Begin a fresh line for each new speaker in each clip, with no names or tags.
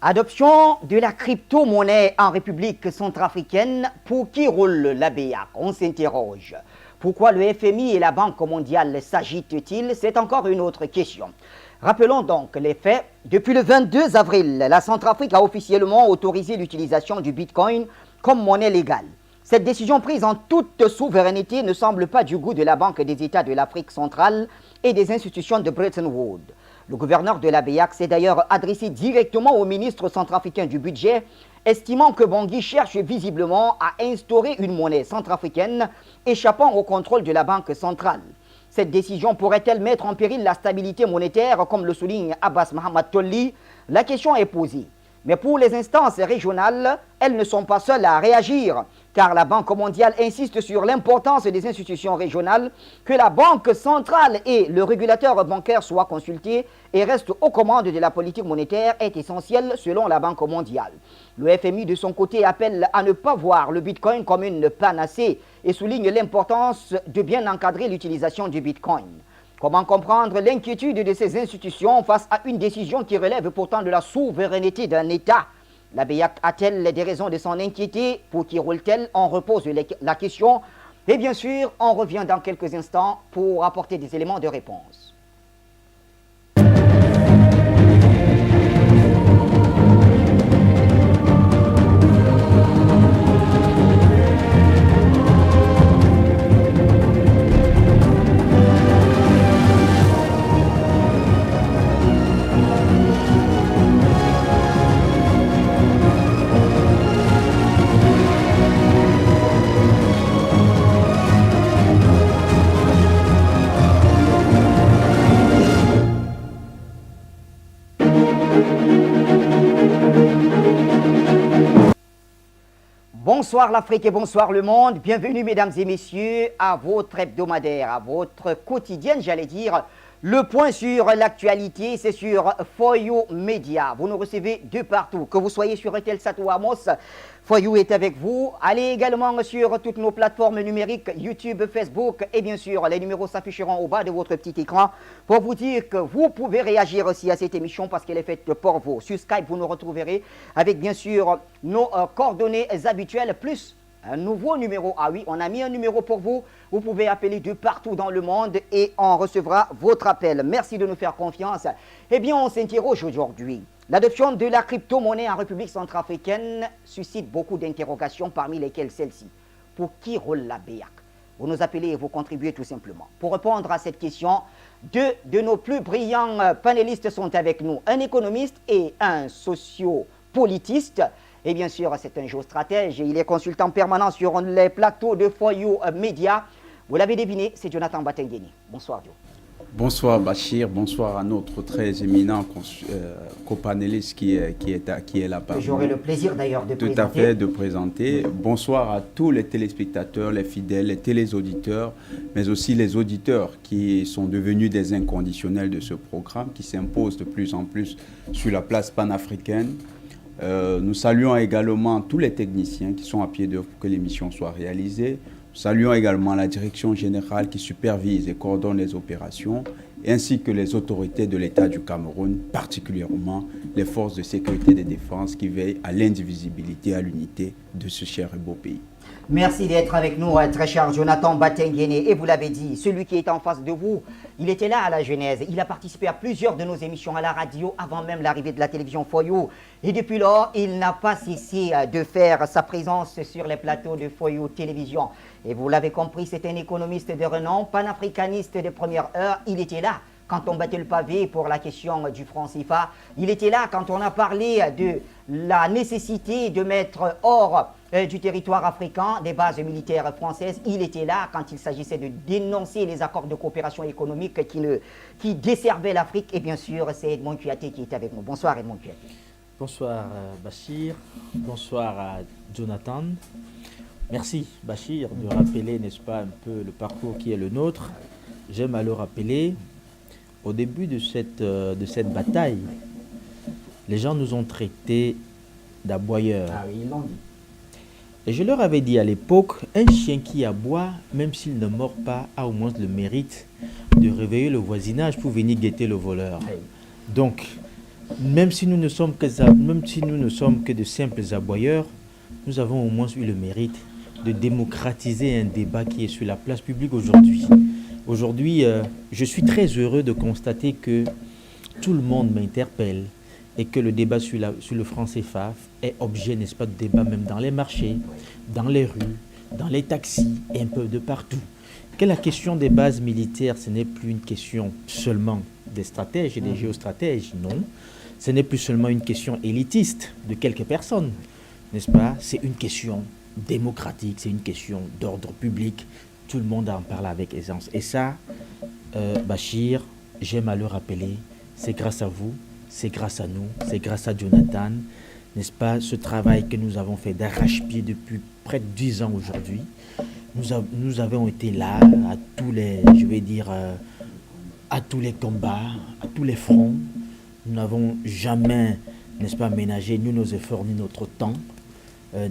Adoption de la crypto-monnaie en République centrafricaine, pour qui roule la BEAC? On s'interroge. Pourquoi le FMI et la Banque mondiale s'agitent-ils? C'est encore une autre question. Rappelons donc les faits. Depuis le 22 avril, la Centrafrique a officiellement autorisé l'utilisation du Bitcoin comme monnaie légale. Cette décision prise en toute souveraineté ne semble pas du goût de la Banque des États de l'Afrique centrale et des institutions de Bretton Woods. Le gouverneur de la BEAC s'est d'ailleurs adressé directement au ministre centrafricain du budget, estimant que Bangui cherche visiblement à instaurer une monnaie centrafricaine échappant au contrôle de la Banque centrale. Cette décision pourrait-elle mettre en péril la stabilité monétaire, comme le souligne Abbas Mohamed Tolli? La question est posée. Mais pour les instances régionales, elles ne sont pas seules à réagir, car la Banque mondiale insiste sur l'importance des institutions régionales, que la Banque centrale et le régulateur bancaire soient consultés et restent aux commandes de la politique monétaire est essentiel selon la Banque mondiale. Le FMI de son côté appelle à ne pas voir le Bitcoin comme une panacée et souligne l'importance de bien encadrer l'utilisation du Bitcoin. Comment comprendre l'inquiétude de ces institutions face à une décision qui relève pourtant de la souveraineté d'un État? La BEAC a-t-elle des raisons de s'en inquiéter? Pour qui roule-t-elle? On repose la question. Et bien sûr, on revient dans quelques instants pour apporter des éléments de réponse. Bonsoir l'Afrique et bonsoir le monde. Bienvenue mesdames et messieurs à votre hebdomadaire, à votre quotidienne, j'allais dire. Le point sur l'actualité, c'est sur Foyou Média. Vous nous recevez de partout, que vous soyez sur Eutelsat ou Amos. Foyou est avec vous. Allez également sur toutes nos plateformes numériques, YouTube, Facebook et bien sûr, les numéros s'afficheront au bas de votre petit écran pour vous dire que vous pouvez réagir aussi à cette émission parce qu'elle est faite pour vous. Sur Skype, vous nous retrouverez avec bien sûr nos coordonnées habituelles plus un nouveau numéro. Ah oui, on a mis un numéro pour vous. Vous pouvez appeler de partout dans le monde et on recevra votre appel. Merci de nous faire confiance. Eh bien, on s'interroge aujourd'hui. L'adoption de la crypto-monnaie en République centrafricaine suscite beaucoup d'interrogations, parmi lesquelles celle-ci. Pour qui roule la BEAC? Vous nous appelez et vous contribuez tout simplement. Pour répondre à cette question, deux de nos plus brillants panélistes sont avec nous. Un économiste et un sociopolitiste. Et bien sûr, c'est un géostratège et il est consultant permanent sur les plateaux de Foyou Média. Vous l'avez deviné, c'est Jonathan Batengeni. Bonsoir, Joe.
Bonsoir Bachir, bonsoir à notre très éminent copanéliste qui est là parmi nous.
J'aurai le plaisir d'ailleurs de présenter.
Tout à fait, de présenter. Bonsoir à tous les téléspectateurs, les fidèles, les téléauditeurs, mais aussi les auditeurs qui sont devenus des inconditionnels de ce programme, qui s'impose de plus en plus sur la place panafricaine. Nous saluons également tous les techniciens qui sont à pied d'œuvre pour que l'émission soit réalisée. Nous saluons également la direction générale qui supervise et coordonne les opérations, ainsi que les autorités de l'État du Cameroun, particulièrement les forces de sécurité et de défense qui veillent à l'indivisibilité et à l'unité de ce cher et beau pays.
Merci d'être avec nous, très cher Jonathan Batengene. Et vous l'avez dit, celui qui est en face de vous, il était là à la genèse. Il a participé à plusieurs de nos émissions à la radio avant même l'arrivée de la télévision Foyou. Et depuis lors, il n'a pas cessé de faire sa présence sur les plateaux de Foyou Télévision. Et vous l'avez compris, c'est un économiste de renom, panafricaniste de première heure. Il était là quand on battait le pavé pour la question du franc CFA. Il était là quand on a parlé de la nécessité de mettre hors du territoire africain des bases militaires françaises. Il était là quand il s'agissait de dénoncer les accords de coopération économique qui desservaient l'Afrique. Et bien sûr, c'est Edmond Kuyaté qui est avec nous. Bonsoir Edmond Kuyaté.
Bonsoir Bachir, bonsoir à Jonathan. Merci Bachir de rappeler, n'est-ce pas, un peu le parcours qui est le nôtre. J'aime à le rappeler. Au début de cette bataille, les gens nous ont traités d'aboyeurs.
Ah oui, ils l'ont dit.
Et je leur avais dit à l'époque, un chien qui aboie, même s'il ne mord pas, a au moins le mérite de réveiller le voisinage pour venir guetter le voleur.
Oui.
Donc, même si nous ne sommes que de simples aboyeurs, nous avons au moins eu le mérite de démocratiser un débat qui est sur la place publique aujourd'hui. Aujourd'hui, je suis très heureux de constater que tout le monde m'interpelle et que le débat sur le franc CFA est objet, n'est-ce pas, de débat même dans les marchés, dans les rues, dans les taxis et un peu de partout. Que la question des bases militaires, ce n'est plus une question seulement des stratèges et des géostratèges, non. Ce n'est plus seulement une question élitiste de quelques personnes, n'est-ce pas? C'est une question démocratique, c'est une question d'ordre public. Tout le monde en parle avec aisance. Et ça, Bachir, j'aime à le rappeler, c'est grâce à vous, c'est grâce à nous, c'est grâce à Jonathan, n'est-ce pas, ce travail que nous avons fait d'arrache-pied depuis près de 10 ans aujourd'hui. Nous avons été là à tous les, je vais dire, à tous les combats, à tous les fronts. Nous n'avons jamais, n'est-ce pas, ménagé ni nos efforts, ni notre temps,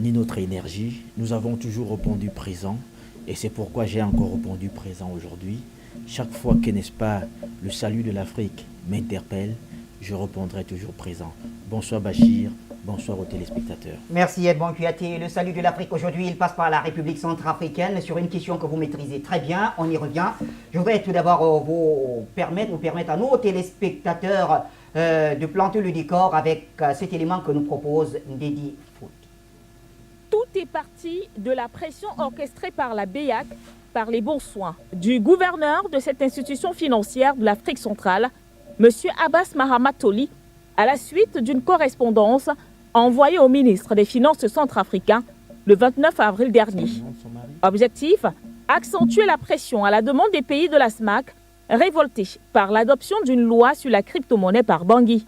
ni notre énergie. Nous avons toujours répondu présent. Et c'est pourquoi j'ai encore répondu présent aujourd'hui. Chaque fois que, n'est-ce pas, le salut de l'Afrique m'interpelle, je répondrai toujours présent. Bonsoir Bachir, bonsoir aux téléspectateurs.
Merci Edmond Kouyaté. Le salut de l'Afrique aujourd'hui, il passe par la République centrafricaine sur une question que vous maîtrisez très bien. On y revient. Je voudrais tout d'abord vous permettre à nos téléspectateurs de planter le décor avec cet élément que nous propose Ndedi Foot.
Tout est parti de la pression orchestrée par la BEAC, par les bons soins du gouverneur de cette institution financière de l'Afrique centrale, M. Abbas Mahamatoli, à la suite d'une correspondance envoyée au ministre des Finances centrafricain le 29 avril dernier. Objectif, accentuer la pression à la demande des pays de la SMAC, révoltés par l'adoption d'une loi sur la crypto-monnaie par Bangui.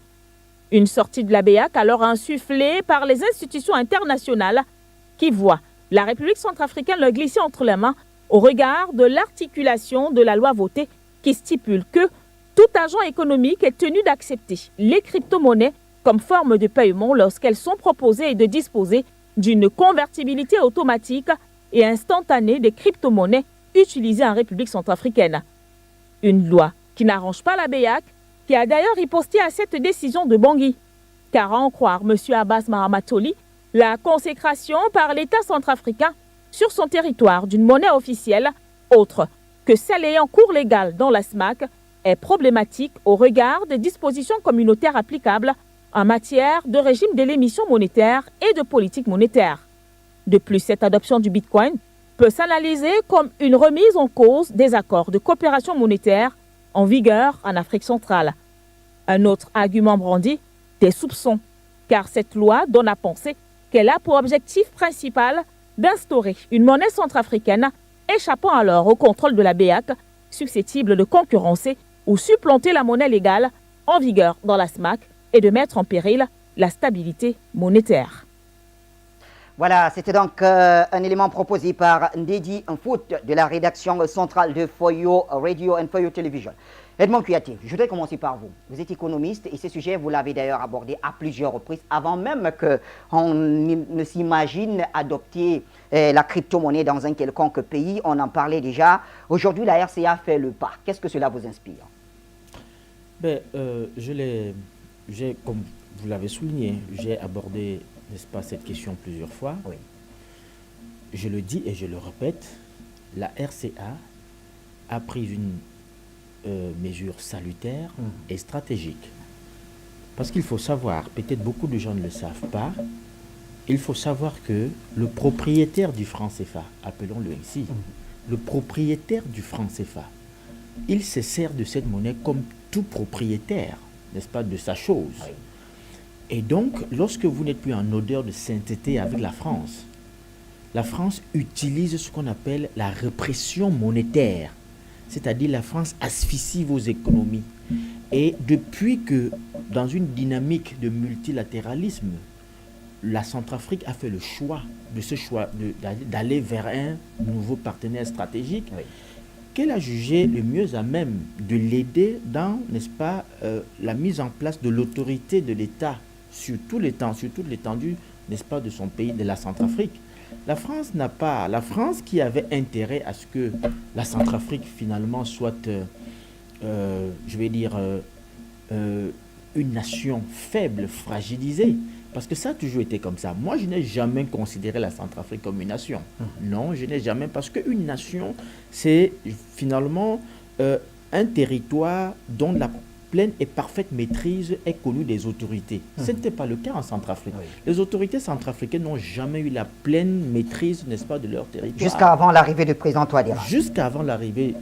Une sortie de la BEAC alors insufflée par les institutions internationales qui voient la République centrafricaine le glisser entre les mains au regard de l'articulation de la loi votée qui stipule que tout agent économique est tenu d'accepter les crypto-monnaies comme forme de paiement lorsqu'elles sont proposées et de disposer d'une convertibilité automatique et instantanée des crypto-monnaies utilisées en République centrafricaine. Une loi qui n'arrange pas la BEAC, qui a d'ailleurs riposté à cette décision de Bangui. Car à en croire M. Abbas Mahamatoli, la consécration par l'État centrafricain sur son territoire d'une monnaie officielle, autre que celle ayant cours légal dans la SMAC, est problématique au regard des dispositions communautaires applicables en matière de régime de l'émission monétaire et de politique monétaire. De plus, cette adoption du Bitcoin peut s'analyser comme une remise en cause des accords de coopération monétaire en vigueur en Afrique centrale. Un autre argument brandi, des soupçons, car cette loi donne à penser qu'elle a pour objectif principal d'instaurer une monnaie centrafricaine échappant alors au contrôle de la BEAC, susceptible de concurrencer ou supplanter la monnaie légale en vigueur dans la SMAC et de mettre en péril la stabilité monétaire.
Voilà, c'était donc un élément proposé par Ndedi Foot de la rédaction centrale de Foyo Radio and Foyo Television. Edmond Kouyaté, je voudrais commencer par vous. Vous êtes économiste et ce sujet, vous l'avez d'ailleurs abordé à plusieurs reprises avant même qu'on ne s'imagine adopter la crypto-monnaie dans un quelconque pays. On en parlait déjà. Aujourd'hui, la RCA fait le pas. Qu'est-ce que cela vous inspire?
Comme vous l'avez souligné, j'ai abordé, n'est-ce pas, cette question plusieurs fois.
Oui.
Je le dis et je le répète, la RCA a pris une mesure salutaire et stratégique. Parce qu'il faut savoir, peut-être beaucoup de gens ne le savent pas, il faut savoir que le propriétaire du franc CFA, appelons-le ainsi, le propriétaire du franc CFA, il se sert de cette monnaie comme tout propriétaire, n'est-ce pas, de sa chose.
Oui.
Et donc, lorsque vous n'êtes plus en odeur de sainteté avec la France utilise ce qu'on appelle la répression monétaire. C'est-à-dire la France asphyxie vos économies. Et depuis que, dans une dynamique de multilatéralisme, la Centrafrique a fait le choix d'aller vers un nouveau partenaire stratégique, oui, qu'elle a jugé le mieux à même de l'aider dans, n'est-ce pas, la mise en place de l'autorité de l'État sur toute l'étendue, n'est-ce pas, de son pays, de la Centrafrique. La France qui avait intérêt à ce que la Centrafrique finalement soit, une nation faible, fragilisée. Parce que ça a toujours été comme ça. Moi, je n'ai jamais considéré la Centrafrique comme une nation. Non, je n'ai jamais. Parce qu'une nation, c'est finalement un territoire dont la pleine et parfaite maîtrise est connue des autorités. Ce n'était pas le cas en Centrafrique. Oui. Les autorités centrafricaines n'ont jamais eu la pleine maîtrise, n'est-ce pas, de leur territoire.
Jusqu'à avant l'arrivée du président Touadéra.
Jusqu'à avant l'arrivée.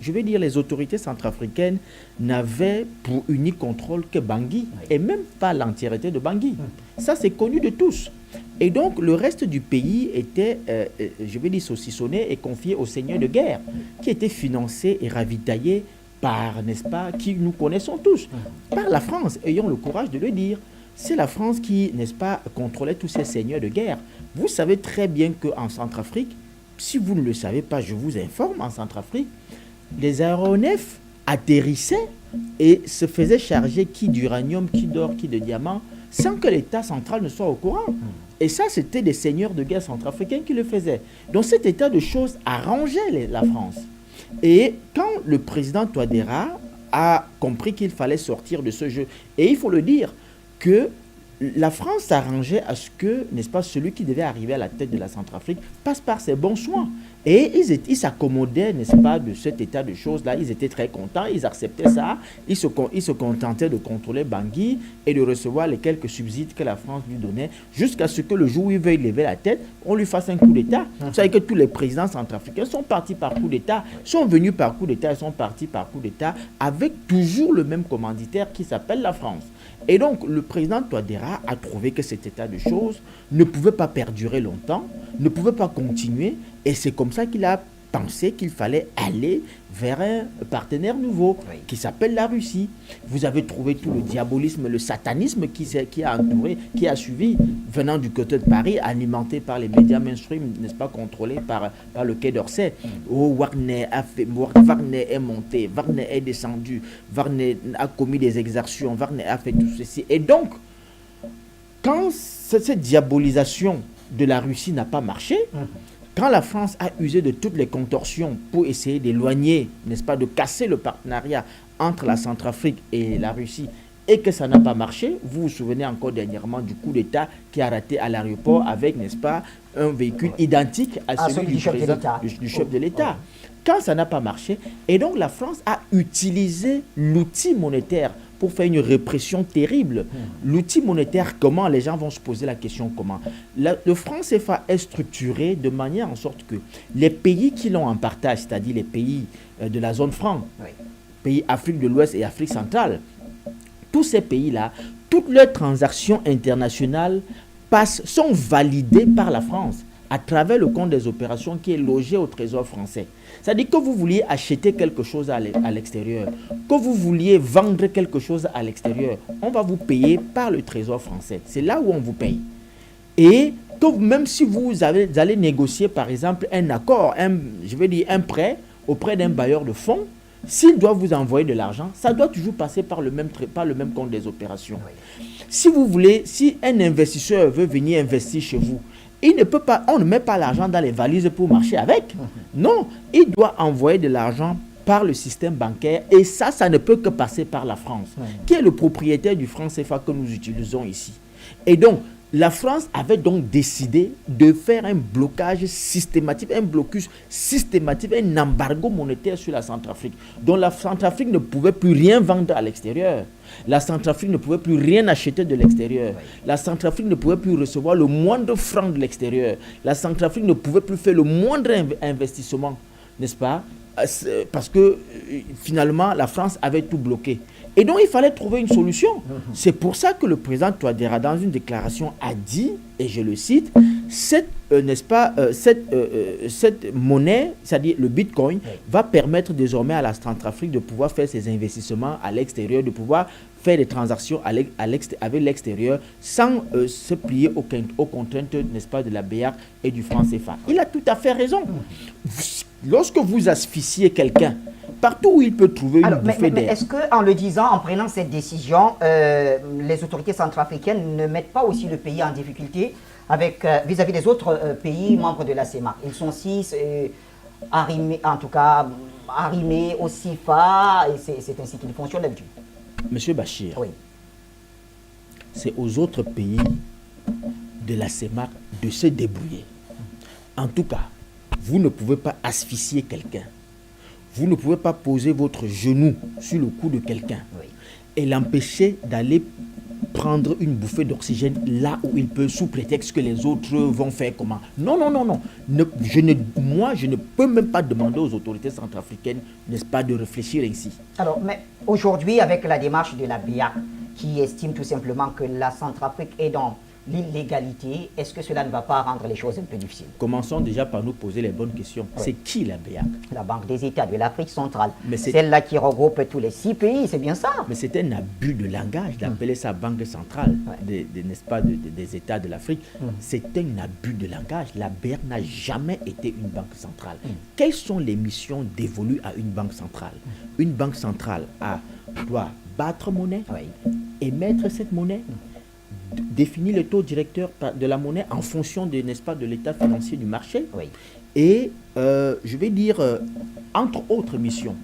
Je vais dire, les autorités centrafricaines n'avaient pour unique contrôle que Bangui, et même pas l'entièreté de Bangui. Ça, c'est connu de tous. Et donc, le reste du pays était, je vais dire, saucissonné et confié aux seigneurs de guerre, qui étaient financés et ravitaillés par, n'est-ce pas, qui nous connaissons tous, par la France, ayons le courage de le dire. C'est la France qui, n'est-ce pas, contrôlait tous ces seigneurs de guerre. Vous savez très bien qu'en Centrafrique, si vous ne le savez pas, je vous informe, en Centrafrique, les aéronefs atterrissaient et se faisaient charger qui d'uranium, qui d'or, qui de diamants, sans que l'État central ne soit au courant. Et ça, c'était des seigneurs de guerre centrafricains qui le faisaient. Donc cet état de choses arrangeait la France. Et quand le président Touadéra a compris qu'il fallait sortir de ce jeu, et il faut le dire, que la France s'arrangeait à ce que, n'est-ce pas, celui qui devait arriver à la tête de la Centrafrique passe par ses bons soins. Et ils s'accommodaient, n'est-ce pas, de cet état de choses-là. Ils étaient très contents, ils acceptaient ça. Ils se contentaient de contrôler Bangui et de recevoir les quelques subsides que la France lui donnait, jusqu'à ce que le jour où il veuille lever la tête, on lui fasse un coup d'État. Vous savez que tous les présidents centrafricains sont partis par coup d'État, sont venus par coup d'État et sont partis par coup d'État, avec toujours le même commanditaire qui s'appelle la France. Et donc, le président Touadéra a trouvé que cet état de choses ne pouvait pas perdurer longtemps, ne pouvait pas continuer, et c'est comme ça qu'il a pensé qu'il fallait aller vers un partenaire nouveau, qui s'appelle la Russie. Vous avez trouvé tout le diabolisme, le satanisme qui a entouré, qui a suivi, venant du côté de Paris, alimenté par les médias mainstream, n'est-ce pas, contrôlés par le Quai d'Orsay. Oh, Wagner est monté, Wagner est descendu, Wagner a commis des exactions, Wagner a fait tout ceci. Et donc, quand cette diabolisation de la Russie n'a pas marché, quand la France a usé de toutes les contorsions pour essayer d'éloigner, n'est-ce pas, de casser le partenariat entre la Centrafrique et la Russie, et que ça n'a pas marché, vous vous souvenez encore dernièrement du coup d'État qui a raté à l'aéroport avec, n'est-ce pas, un véhicule identique à celui du chef de l'État. Quand ça n'a pas marché, et donc la France a utilisé l'outil monétaire pour faire une répression terrible. L'outil monétaire, comment? Les gens vont se poser la question comment. Le franc CFA est structuré de manière en sorte que les pays qui l'ont en partage, c'est-à-dire les pays de la zone franc, pays Afrique de l'Ouest et Afrique centrale, tous ces pays-là, toutes leurs transactions internationales sont validées par la France à travers le compte des opérations qui est logé au Trésor français. C'est-à-dire que vous vouliez acheter quelque chose à l'extérieur, que vous vouliez vendre quelque chose à l'extérieur, on va vous payer par le Trésor français. C'est là où on vous paye. Et que même si vous allez négocier, par exemple, un accord, un prêt auprès d'un bailleur de fonds, s'il doit vous envoyer de l'argent, ça doit toujours passer par le même compte des opérations. Si vous voulez, si un investisseur veut venir investir chez vous, il ne peut pas, on ne met pas l'argent dans les valises pour marcher avec. Non, il doit envoyer de l'argent par le système bancaire et ça ne peut que passer par la France, qui est le propriétaire du franc CFA que nous utilisons ici. Et donc, la France avait donc décidé de faire un blocage systématique, un blocus systématique, un embargo monétaire sur la Centrafrique. Donc la Centrafrique ne pouvait plus rien vendre à l'extérieur. La Centrafrique ne pouvait plus rien acheter de l'extérieur. La Centrafrique ne pouvait plus recevoir le moindre franc de l'extérieur. La Centrafrique ne pouvait plus faire le moindre investissement, n'est-ce pas? Parce que finalement, la France avait tout bloqué. Et donc, il fallait trouver une solution. C'est pour ça que le président Touadéra, dans une déclaration, a dit, et je le cite, cette monnaie, c'est-à-dire le Bitcoin, va permettre désormais à la Centrafrique de pouvoir faire ses investissements à l'extérieur, de pouvoir faire des transactions avec l'extérieur sans se plier aux contraintes, n'est-ce pas, de la BEAC et du franc CFA. Il a tout à fait raison. Lorsque vous asphyxiez quelqu'un, partout où il peut trouver une bouffée d'air.
Mais est-ce qu'en le disant, en prenant cette décision, les autorités centrafricaines ne mettent pas aussi le pays en difficulté vis-à-vis des autres pays membres de la CEMAC? Ils sont 6 arrimés, en tout cas arrimés au CIFA, et c'est ainsi qu'ils fonctionnent d'habitude.
Monsieur Bachir,
Oui.
c'est aux autres pays de la CEMAC de se débrouiller. En tout cas, vous ne pouvez pas asphyxier quelqu'un. Vous ne pouvez pas poser votre genou sur le cou de quelqu'un
Oui.
et l'empêcher d'aller prendre une bouffée d'oxygène là où il peut, sous prétexte que les autres vont faire comment. Non, non, non, non. Moi, je ne peux même pas demander aux autorités centrafricaines, n'est-ce pas, de réfléchir ainsi.
Alors, mais aujourd'hui, avec la démarche de la BIAC, qui estime tout simplement que la Centrafrique est dans l'illégalité, est-ce que cela ne va pas rendre les choses un peu difficiles?
Commençons déjà par nous poser les bonnes questions.
Oui.
C'est qui la BEAC?
La Banque des États de l'Afrique centrale,
Mais c'est-
celle-là qui regroupe tous les 6 pays, c'est bien ça?
Mais c'est un abus de langage d'appeler ça Banque centrale, n'est-ce pas, des États de l'Afrique. C'est un abus de langage. La BEAC n'a jamais été une banque centrale. Quelles sont les missions dévolues à une banque centrale? Une banque centrale doit battre monnaie,
Oui.
émettre cette monnaie, définir le taux directeur de la monnaie en fonction de, n'est-ce pas, de l'état financier du marché.
Oui.
Et je vais dire, entre autres missions,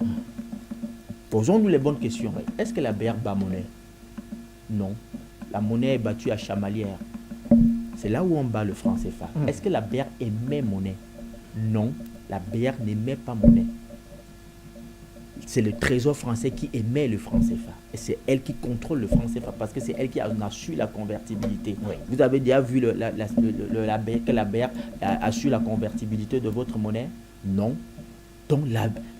posons-nous les bonnes questions. Est-ce que la BEAC bat monnaie? Non. La monnaie est battue à Chamalières. C'est là où on bat le franc CFA. Est-ce que la BEAC émet monnaie? Non. La BEAC n'émet pas monnaie. C'est le Trésor français qui émet le franc CFA. Et c'est elle qui contrôle le franc CFA parce que c'est elle qui en assure la convertibilité.
Oui.
Vous avez déjà vu que la BEAC assure la convertibilité de votre monnaie? Non. Donc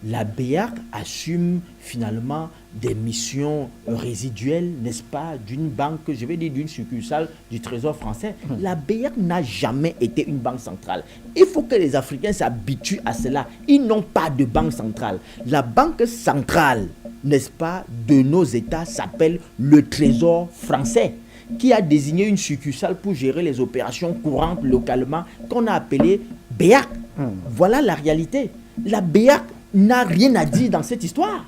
la BEAC assume finalement des missions résiduelles, n'est-ce pas, d'une banque, je vais dire d'une succursale du Trésor français. La BEAC n'a jamais été une banque centrale. Il faut que les Africains s'habituent à cela. Ils n'ont pas de banque centrale. La banque centrale, n'est-ce pas, de nos États s'appelle le Trésor français, qui a désigné une succursale pour gérer les opérations courantes localement qu'on a appelée BEAC. Voilà la réalité. La BEAC n'a rien à dire dans cette histoire.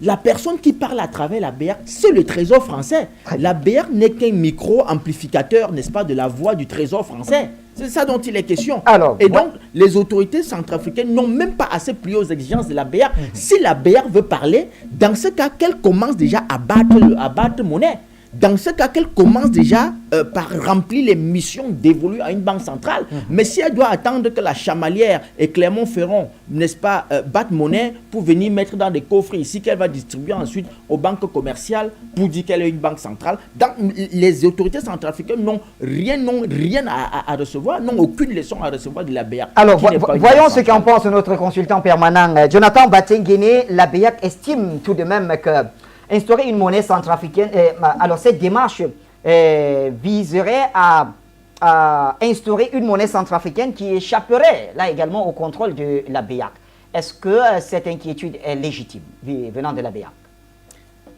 La personne qui parle à travers la BEAC, c'est le Trésor français. La BEAC n'est qu'un micro-amplificateur, n'est-ce pas, de la voix du Trésor français. C'est ça dont il est question.
Alors,
et donc, les autorités centrafricaines n'ont même pas assez plié aux exigences de la BEAC. Si la BEAC veut parler, dans ce cas, qu'elle commence déjà à battre monnaie. Dans ce cas, qu'elle commence déjà par remplir les missions dévolues à une banque centrale. Mais si elle doit attendre que la Chamalière et Clermont-Ferrand, n'est-ce pas, battent monnaie pour venir mettre dans des coffres ici, qu'elle va distribuer ensuite aux banques commerciales pour dire qu'elle est une banque centrale, les autorités centrafricaines n'ont rien à recevoir, n'ont aucune leçon à recevoir de la BEAC.
Alors, voyons ce qu'en pense notre consultant permanent, Jonathan Batenguene. La BEAC estime tout de même que instaurer une monnaie centrafricaine, alors cette démarche viserait à instaurer une monnaie centrafricaine qui échapperait là également au contrôle de la BEAC. Est-ce que cette inquiétude est légitime venant de la BEAC?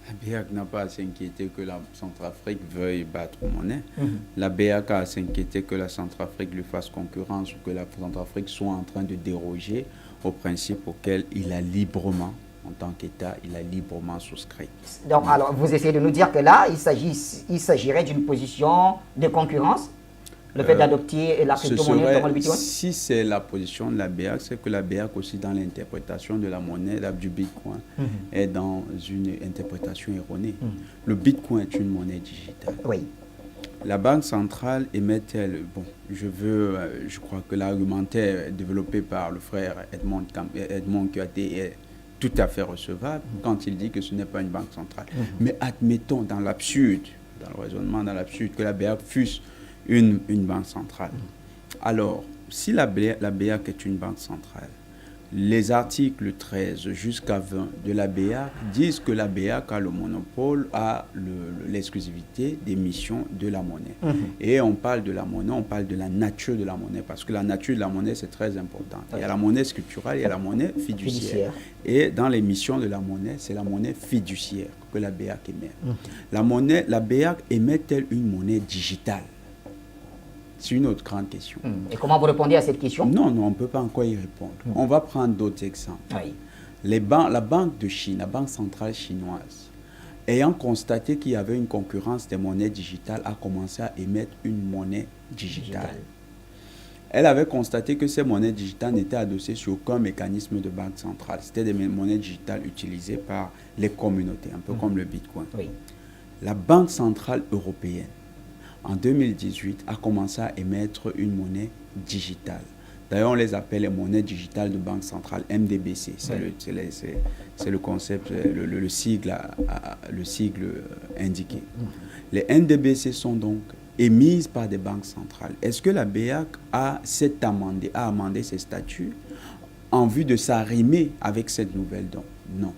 La BEAC n'a pas à s'inquiéter que la Centrafrique veuille battre monnaie. La BEAC a à s'inquiéter que la Centrafrique lui fasse concurrence ou que la Centrafrique soit en train de déroger aux principes auxquels il a librement, en tant qu'État, il a librement souscrit.
Donc, alors, vous essayez de nous dire que là, il s'agirait d'une position de concurrence, le fait d'adopter la crypto-monnaie comme le Bitcoin?
Si c'est la position de la BEAC, c'est que la BEAC aussi, dans l'interprétation de la monnaie, du Bitcoin, est dans une interprétation erronée. Le Bitcoin est une monnaie digitale.
Oui.
La Banque centrale émet-elle, bon, je crois que l'argumentaire développé par le frère Edmond Kouyaté est tout à fait recevable quand il dit que ce n'est pas une banque centrale. Mais admettons dans l'absurde, dans le raisonnement dans l'absurde, que la BEAC fût une banque centrale. Alors, si la BEAC est une banque centrale, les articles 13 jusqu'à 20 de la BEAC disent que la BEAC a le monopole, a l'exclusivité des missions de la monnaie. Et on parle de la monnaie, on parle de la nature de la monnaie, parce que la nature de la monnaie, c'est très important. Il y a la monnaie scripturale, il y a la monnaie fiduciaire. Et dans les missions de la monnaie, c'est la monnaie fiduciaire que la BEAC émet. La BEAC émet-elle une monnaie digitale? C'est une autre grande question.
Et comment vous répondez à cette question?
Non, on ne peut pas encore y répondre. On va prendre d'autres exemples.
Oui.
La Banque de Chine, la Banque centrale chinoise, ayant constaté qu'il y avait une concurrence des monnaies digitales, a commencé à émettre une monnaie digitale. elle avait constaté que ces monnaies digitales n'étaient adossées sur aucun mécanisme de banque centrale. C'était des monnaies digitales utilisées par les communautés, un peu comme le Bitcoin.
Oui.
La Banque centrale européenne, en 2018, a commencé à émettre une monnaie digitale. D'ailleurs, on les appelle les monnaies digitales de banque centrale, MDBC. C'est le concept, le sigle indiqué. Les MDBC sont donc émises par des banques centrales. Est-ce que la BEAC a amendé ses statuts en vue de s'arrimer avec cette nouvelle donne? Non.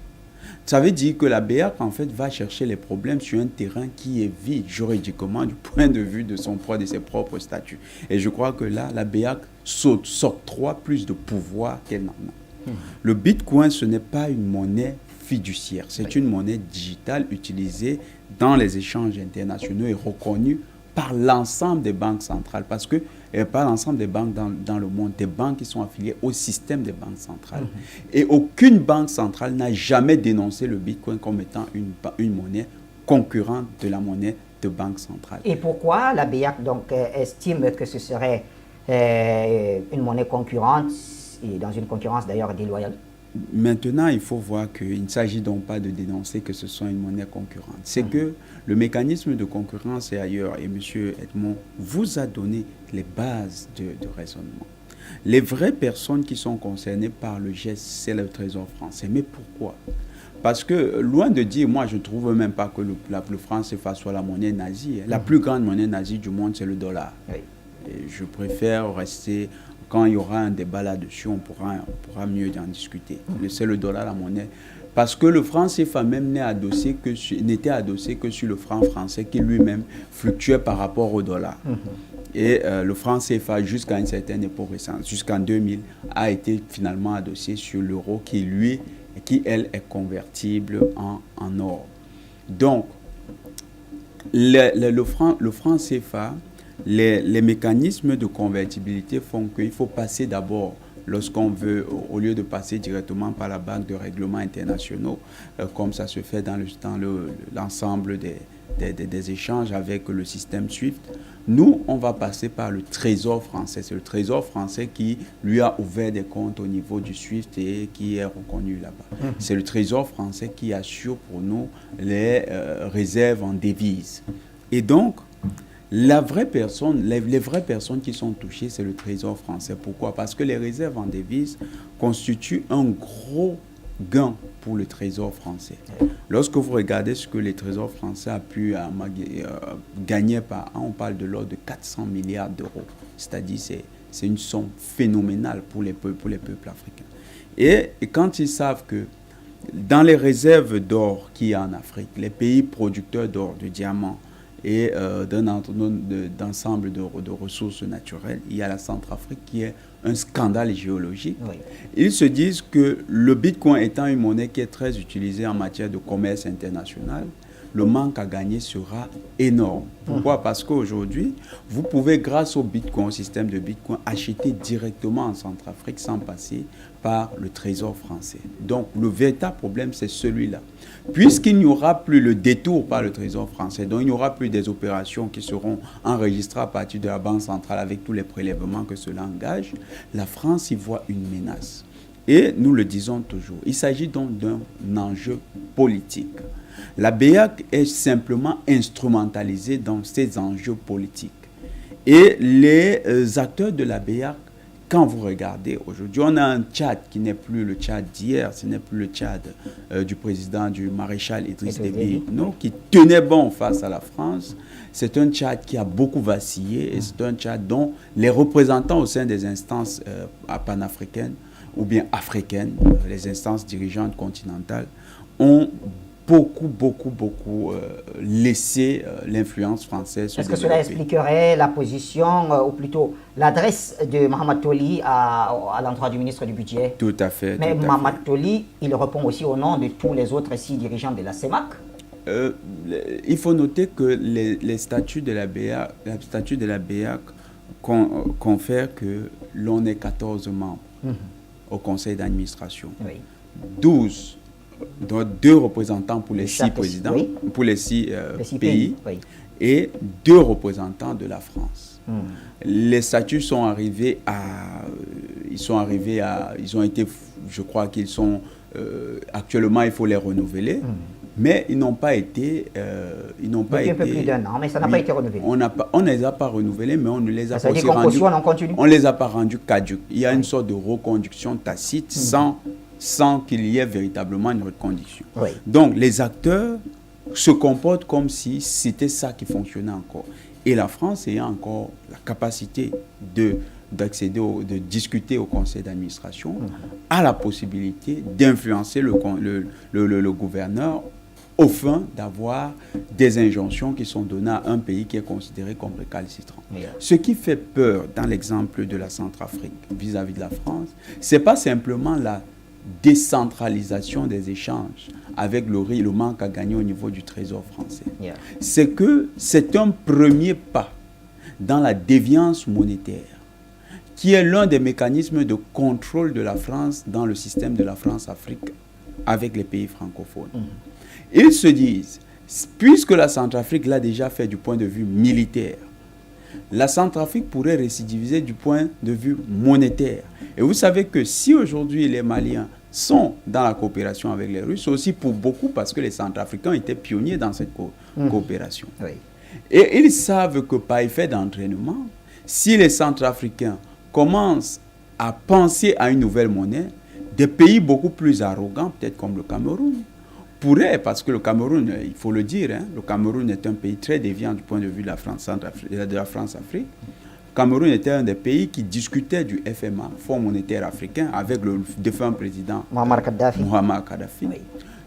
Ça veut dire que la BEAC, en fait, va chercher les problèmes sur un terrain qui est vide juridiquement du point de vue de ses propres statuts. Et je crois que là, la BEAC s'octroie plus de pouvoir qu'elle n'en a. Le Bitcoin, ce n'est pas une monnaie fiduciaire. C'est une monnaie digitale utilisée dans les échanges internationaux et reconnue par l'ensemble des banques centrales. Parce que, pas l'ensemble des banques dans le monde, des banques qui sont affiliées au système des banques centrales. Et aucune banque centrale n'a jamais dénoncé le Bitcoin comme étant une monnaie concurrente de la monnaie de banque centrale.
Et pourquoi la BEAC donc, estime que ce serait une monnaie concurrente, et dans une concurrence d'ailleurs déloyale?
Maintenant, il faut voir qu'il ne s'agit donc pas de dénoncer que ce soit une monnaie concurrente. C'est que le mécanisme de concurrence est ailleurs. Et M. Edmond vous a donné les bases de raisonnement. Les vraies personnes qui sont concernées par le geste, c'est le Trésor français. Mais pourquoi? Parce que, loin de dire, moi, je ne trouve même pas que le franc CFA soit la monnaie nazie. La plus grande monnaie nazie du monde, c'est le dollar. Oui. Et je préfère rester... Quand il y aura un débat là-dessus, on pourra mieux en discuter. C'est le dollar, la monnaie. Parce que le franc CFA même n'était adossé que sur le franc français qui lui-même fluctuait par rapport au dollar. Et le franc CFA, jusqu'à une certaine époque récente, jusqu'en 2000, a été finalement adossé sur l'euro qui, elle, est convertible en or. Donc, le franc CFA... Les mécanismes de convertibilité font qu'il faut passer d'abord, lorsqu'on veut, au lieu de passer directement par la banque de règlements internationaux, comme ça se fait dans l'ensemble des échanges avec le système SWIFT, nous, on va passer par le Trésor français. C'est le Trésor français qui lui a ouvert des comptes au niveau du SWIFT et qui est reconnu là-bas. C'est le Trésor français qui assure pour nous les réserves en devises. Et donc, les vraies personnes qui sont touchées, c'est le Trésor français. Pourquoi? Parce que les réserves en devises constituent un gros gain pour le Trésor français. Lorsque vous regardez ce que le Trésor français a pu gagner par an, on parle de l'ordre de 400 milliards d'euros. C'est-à-dire c'est une somme phénoménale pour les peuples africains. Et quand ils savent que dans les réserves d'or qu'il y a en Afrique, les pays producteurs d'or, de diamants, et d'ensemble de ressources naturelles, il y a la Centrafrique qui est un scandale géologique. Oui. Ils se disent que le Bitcoin étant une monnaie qui est très utilisée en matière de commerce international, le manque à gagner sera énorme. Pourquoi? Parce qu'aujourd'hui, vous pouvez, grâce au Bitcoin, au système de Bitcoin, acheter directement en Centrafrique sans passer par le Trésor français. Donc, le véritable problème, c'est celui-là. Puisqu'il n'y aura plus le détour par le Trésor français, donc il n'y aura plus des opérations qui seront enregistrées à partir de la Banque centrale avec tous les prélèvements que cela engage, la France y voit une menace. Et nous le disons toujours, il s'agit donc d'un enjeu politique. La BEAC est simplement instrumentalisée dans ces enjeux politiques. Et les acteurs de la BEAC, quand vous regardez aujourd'hui, on a un Tchad qui n'est plus le Tchad d'hier, ce n'est plus le Tchad du président, du maréchal Idriss Déby Itno, qui tenait bon face à la France. C'est un Tchad qui a beaucoup vacillé et c'est un Tchad dont les représentants au sein des instances panafricaines ou bien africaines, les instances dirigeantes continentales, ont beaucoup laissé l'influence française.
Est-ce que cela expliquerait la position, ou plutôt l'adresse de Mahamat Toli à l'endroit du ministre du Budget?
Tout à fait.
Mais Mahamat Toli, il répond aussi au nom de tous les autres 6 dirigeants de la CEMAC.
Il faut noter que les statuts de la BEAC confèrent que l'on est 14 membres au conseil d'administration. Oui. 12 donc 2 représentants pour les 6 présidents, pour les 6 pays, oui. Et 2 représentants de la France. Les statuts sont arrivés à... Ils ont été... Je crois qu'ils sont... actuellement, il faut les renouveler. Mais ils n'ont pas été...
un peu plus d'un an, mais ça n'a pas été renouvelé.
On ne les a pas renouvelés, mais on ne les a pas aussi
rendus...
On les a pas rendus caducs. Il y a une sorte de reconduction tacite sans qu'il y ait véritablement une reconduction. Donc, les acteurs se comportent comme si c'était ça qui fonctionnait encore. Et la France ayant encore la capacité d'accéder, de discuter au conseil d'administration, a la possibilité d'influencer le gouverneur au fin d'avoir des injonctions qui sont données à un pays qui est considéré comme récalcitrant. Ce qui fait peur dans l'exemple de la Centrafrique vis-à-vis de la France, ce n'est pas simplement la décentralisation des échanges avec le manque à gagner au niveau du trésor français. C'est que c'est un premier pas dans la déviance monétaire qui est l'un des mécanismes de contrôle de la France dans le système de la France-Afrique avec les pays francophones. Ils se disent, puisque la Centrafrique l'a déjà fait du point de vue militaire, la Centrafrique pourrait récidiviser du point de vue monétaire. Et vous savez que si aujourd'hui les Maliens sont dans la coopération avec les Russes, aussi pour beaucoup parce que les Centrafricains étaient pionniers dans cette coopération. Et ils savent que par effet d'entraînement, si les Centrafricains commencent à penser à une nouvelle monnaie, des pays beaucoup plus arrogants, peut-être comme le Cameroun, pourraient, parce que le Cameroun, il faut le dire, le Cameroun est un pays très déviant du point de vue de la France-Afrique. Le Cameroun était un des pays qui discutait du FMA, Fonds monétaire africain, avec le défunt président Muammar Kadhafi.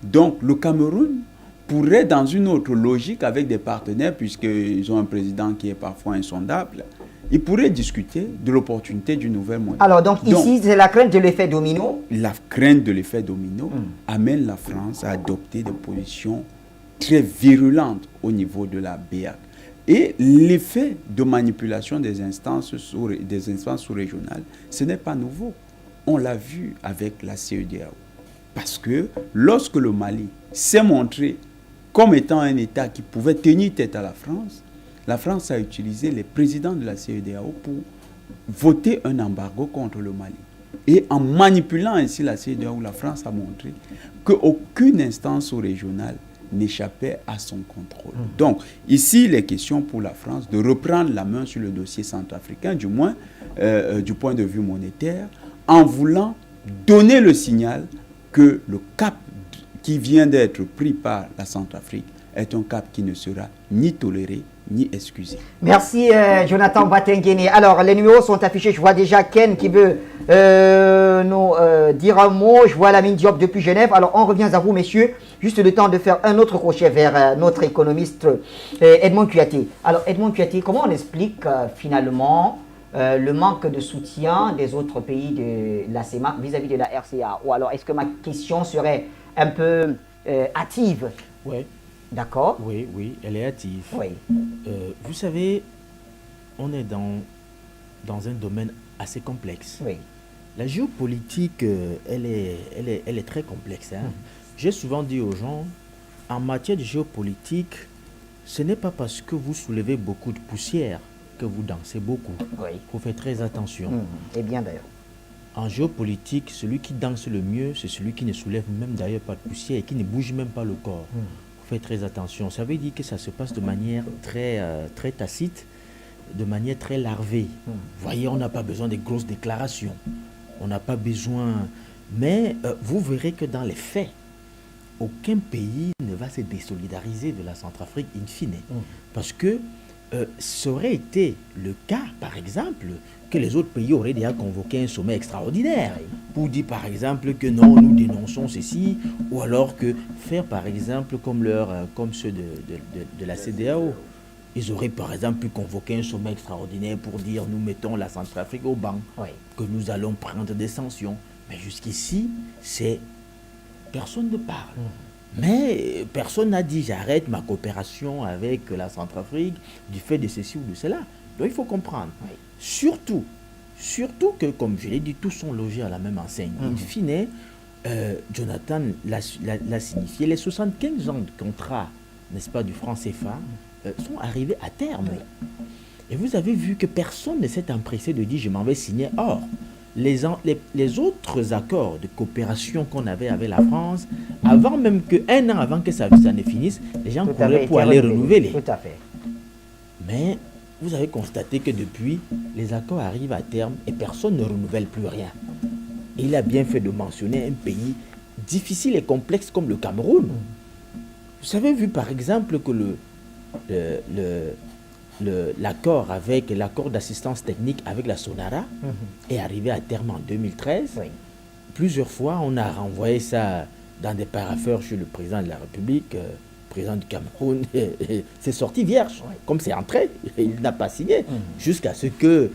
Donc le Cameroun pourrait, dans une autre logique avec des partenaires, puisqu'ils ont un président qui est parfois insondable, ils pourraient discuter de l'opportunité d'une nouvelle monnaie.
Alors donc ici, c'est la crainte de l'effet domino.
La crainte de l'effet domino amène la France à adopter des positions très virulentes au niveau de la BEAC. Et l'effet de manipulation des instances sous-régionales, ce n'est pas nouveau. On l'a vu avec la CEDEAO. Parce que lorsque le Mali s'est montré comme étant un État qui pouvait tenir tête à la France a utilisé les présidents de la CEDEAO pour voter un embargo contre le Mali. Et en manipulant ainsi la CEDEAO, la France a montré qu'aucune instance sous-régionale n'échappait à son contrôle. Donc, ici, il est question pour la France de reprendre la main sur le dossier centrafricain, du moins du point de vue monétaire, en voulant donner le signal que le cap qui vient d'être pris par la Centrafrique est un cap qui ne sera ni toléré, ni excusé.
Merci Jonathan Batengene. Alors, les numéros sont affichés. Je vois déjà Ken qui veut nous dire un mot. Je vois Lamine Diop depuis Genève. Alors, on revient à vous, messieurs. Juste le temps de faire un autre crochet vers notre économiste Edmond Kouyaté. Alors, Edmond Kouyaté, comment on explique finalement le manque de soutien des autres pays de la CEMAC vis-à-vis de la RCA? Ou alors, est-ce que ma question serait un peu hâtive?
Oui.
D'accord.
Oui, elle est hâtive.
Oui.
Vous savez, on est dans un domaine assez complexe.
Oui.
La géopolitique, elle est très complexe. J'ai souvent dit aux gens, en matière de géopolitique, ce n'est pas parce que vous soulevez beaucoup de poussière que vous dansez beaucoup.
Oui.
Il faut faire très attention.
Et bien d'ailleurs.
En géopolitique, celui qui danse le mieux, c'est celui qui ne soulève même d'ailleurs pas de poussière et qui ne bouge même pas le corps. Faites très attention. Ça veut dire que ça se passe de manière très tacite, de manière très larvée. Vous voyez, on n'a pas besoin de grosses déclarations. On n'a pas besoin... Mais vous verrez que dans les faits, aucun pays ne va se désolidariser de la Centrafrique in fine. Parce que ça aurait été le cas, par exemple, que les autres pays auraient déjà convoqué un sommet extraordinaire pour dire, par exemple, que non, nous dénonçons ceci, ou alors que faire, par exemple, comme ceux de la CEDEAO. Ils auraient, par exemple, pu convoquer un sommet extraordinaire pour dire, nous mettons la Centrafrique au banc, que nous allons prendre des sanctions. Mais jusqu'ici, personne ne parle. Mais personne n'a dit j'arrête ma coopération avec la Centrafrique du fait de ceci ou de cela. Donc il faut comprendre. Surtout que, comme je l'ai dit, tous sont logés à la même enseigne. In fine, Jonathan l'a signifié, les 75 ans de contrat, n'est-ce pas, du franc CFA, sont arrivés à terme. Et vous avez vu que personne ne s'est empressé de dire je m'en vais signer. Or, les autres accords de coopération qu'on avait avec la France, avant même un an avant que ça ne finisse, les gens couraient pour aller renouveler.
Tout à fait.
Mais vous avez constaté que depuis, les accords arrivent à terme et personne ne renouvelle plus rien. Il a bien fait de mentionner un pays difficile et complexe comme le Cameroun. Vous avez vu par exemple que l'accord d'assistance technique avec la Sonara est arrivé à terme en 2013.
Oui.
Plusieurs fois, on a renvoyé ça dans des parapheurs chez le président de la République, président du Cameroun. C'est sorti vierge, comme c'est entré, il n'a pas signé. Jusqu'à ce que,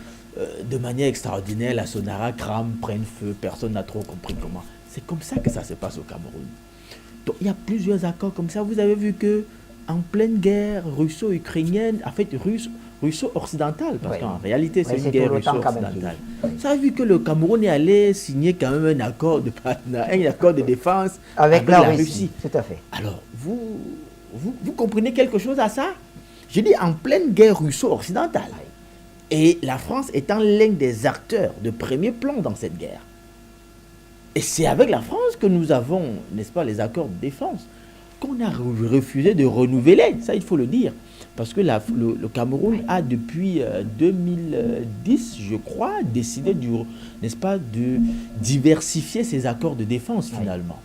de manière extraordinaire, la Sonara crame, prenne feu, personne n'a trop compris comment. C'est comme ça que ça se passe au Cameroun. Donc il y a plusieurs accords comme ça. Vous avez vu que en pleine guerre russo-ukrainienne, en fait russo-occidentale, parce qu'en réalité c'est une guerre russo-occidentale. Ça a vu que le Cameroun est allé signer quand même un accord de partenariat, un accord de défense avec la Russie.
Tout à fait.
Alors, vous comprenez quelque chose à ça? Je dis en pleine guerre russo-occidentale. Et la France étant l'un des acteurs de premier plan dans cette guerre. Et c'est avec la France que nous avons, n'est-ce pas, les accords de défense qu'on a refusé de renouveler, ça il faut le dire, parce que le Cameroun a depuis 2010, je crois, décidé n'est-ce pas, de diversifier ses accords de défense finalement.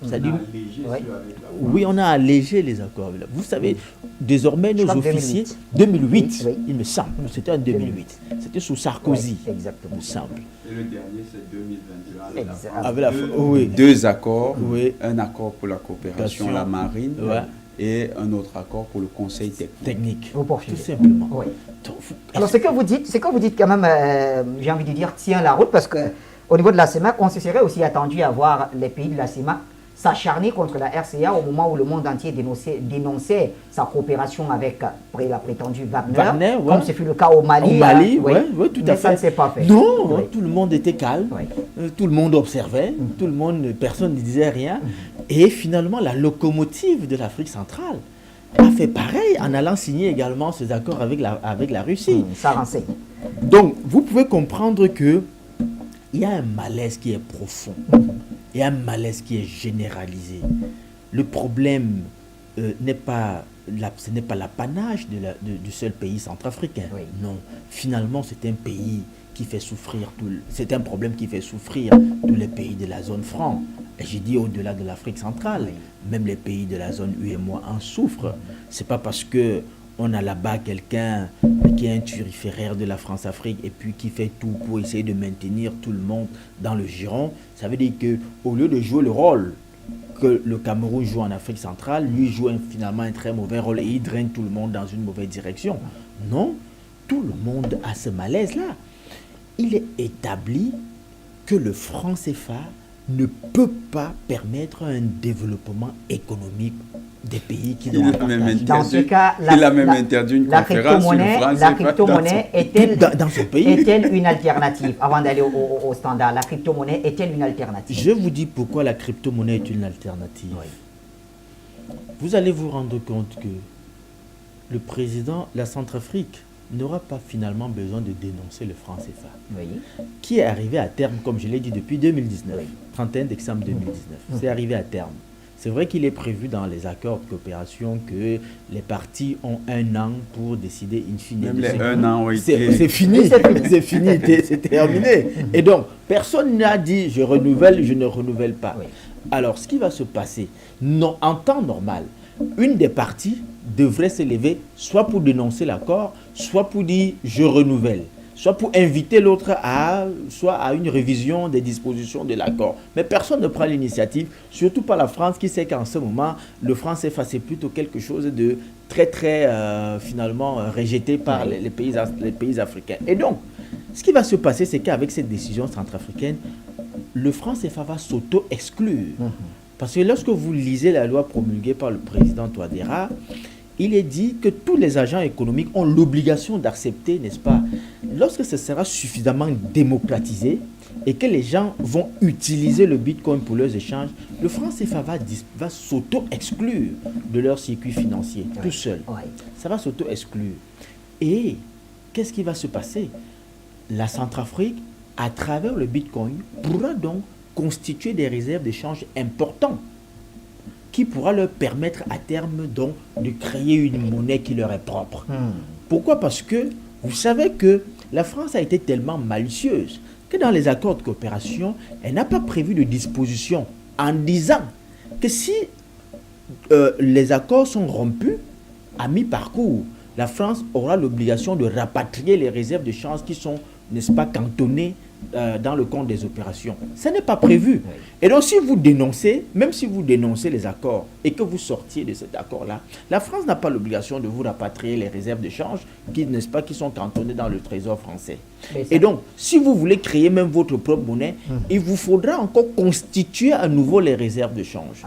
Oui, on a allégé les accords. Vous savez, désormais nos officiers, 2008, il me semble, c'était en 2008, c'était sous Sarkozy,
exactement.
il me semble.
Et le dernier, c'est 2021.
Avec
deux accords, un accord pour la coopération, la marine, et un autre accord pour le conseil technique.
Vous poursuivez.
Tout simplement.
Oui. Alors, ce que vous dites quand même, j'ai envie de dire, tient la route, parce qu'au niveau de la CEMAC, on se serait aussi attendu à voir les pays de la CEMAC s'acharner contre la RCA au moment où le monde entier dénonçait sa coopération avec la prétendue Wagner, comme ce fut le cas au Mali.
Au Mali, oui, tout à fait.
Ça ne s'est pas fait.
Non, tout le monde était calme, tout le monde observait, personne ne disait rien. Et finalement, la locomotive de l'Afrique centrale a fait pareil en allant signer également ces accords avec la Russie.
Ça renseigne.
Donc, vous pouvez comprendre que il y a un malaise qui est profond. Il y a un malaise qui est généralisé. Le problème ce n'est pas l'apanage du seul pays centrafricain. Non, finalement, c'est un pays qui fait souffrir c'est un problème qui fait souffrir tous les pays de la zone franc. Et j'ai dit au-delà de l'Afrique centrale, même les pays de la zone UEMOA en souffrent. C'est pas parce que on a là-bas quelqu'un qui est un turiféraire de la France-Afrique et puis qui fait tout pour essayer de maintenir tout le monde dans le giron. Ça veut dire qu'au lieu de jouer le rôle que le Cameroun joue en Afrique centrale, lui joue finalement un très mauvais rôle et il draine tout le monde dans une mauvaise direction. Non, tout le monde a ce malaise-là. Il est établi que le franc CFA ne peut pas permettre un développement économique des pays qui
il a même interdit une conférence sur le franc CFA.
La crypto-monnaie est-elle une alternative? Avant d'aller au standard, la crypto-monnaie est-elle une alternative?
Je vous dis pourquoi la crypto-monnaie est une alternative. Vous allez vous rendre compte que le président de la Centrafrique n'aura pas finalement besoin de dénoncer le franc CFA, qui est arrivé à terme, comme je l'ai dit, depuis 2019, 31 décembre 2019. C'est arrivé à terme. C'est vrai qu'il est prévu dans les accords de coopération que les parties ont un an pour décider in fine.
Même les un an,
c'est fini, c'est terminé. Et donc, personne n'a dit je renouvelle, je ne renouvelle pas. Alors, ce qui va se passer, en temps normal, une des parties devrait se lever soit pour dénoncer l'accord, soit pour dire je renouvelle, soit pour inviter l'autre à une révision des dispositions de l'accord. Mais personne ne prend l'initiative, surtout pas la France qui sait qu'en ce moment, le franc CFA c'est plutôt quelque chose de très finalement rejeté par les pays africains. Et donc, ce qui va se passer, c'est qu'avec cette décision centrafricaine, le franc CFA va s'auto-exclure. Parce que lorsque vous lisez la loi promulguée par le président Touadéra, il est dit que tous les agents économiques ont l'obligation d'accepter, n'est-ce pas, lorsque ce sera suffisamment démocratisé et que les gens vont utiliser le Bitcoin pour leurs échanges, le franc CFA va s'auto-exclure de leur circuit financier, tout seul. Ça va s'auto-exclure. Et qu'est-ce qui va se passer? La Centrafrique, à travers le Bitcoin, pourra donc constituer des réserves d'échange importantes qui pourra leur permettre à terme donc de créer une monnaie qui leur est propre. Pourquoi? Parce que vous savez que la France a été tellement malicieuse que dans les accords de coopération, elle n'a pas prévu de disposition en disant que si les accords sont rompus à mi-parcours, la France aura l'obligation de rapatrier les réserves de change qui sont, n'est-ce pas, cantonnées dans le compte des opérations. Ce n'est pas prévu. Et donc, si vous dénoncez, même si vous dénoncez les accords et que vous sortiez de cet accord-là, la France n'a pas l'obligation de vous rapatrier les réserves de change qui, n'est-ce pas, qui sont cantonnées dans le trésor français. Et donc, si vous voulez créer même votre propre monnaie, il vous faudra encore constituer à nouveau les réserves de change.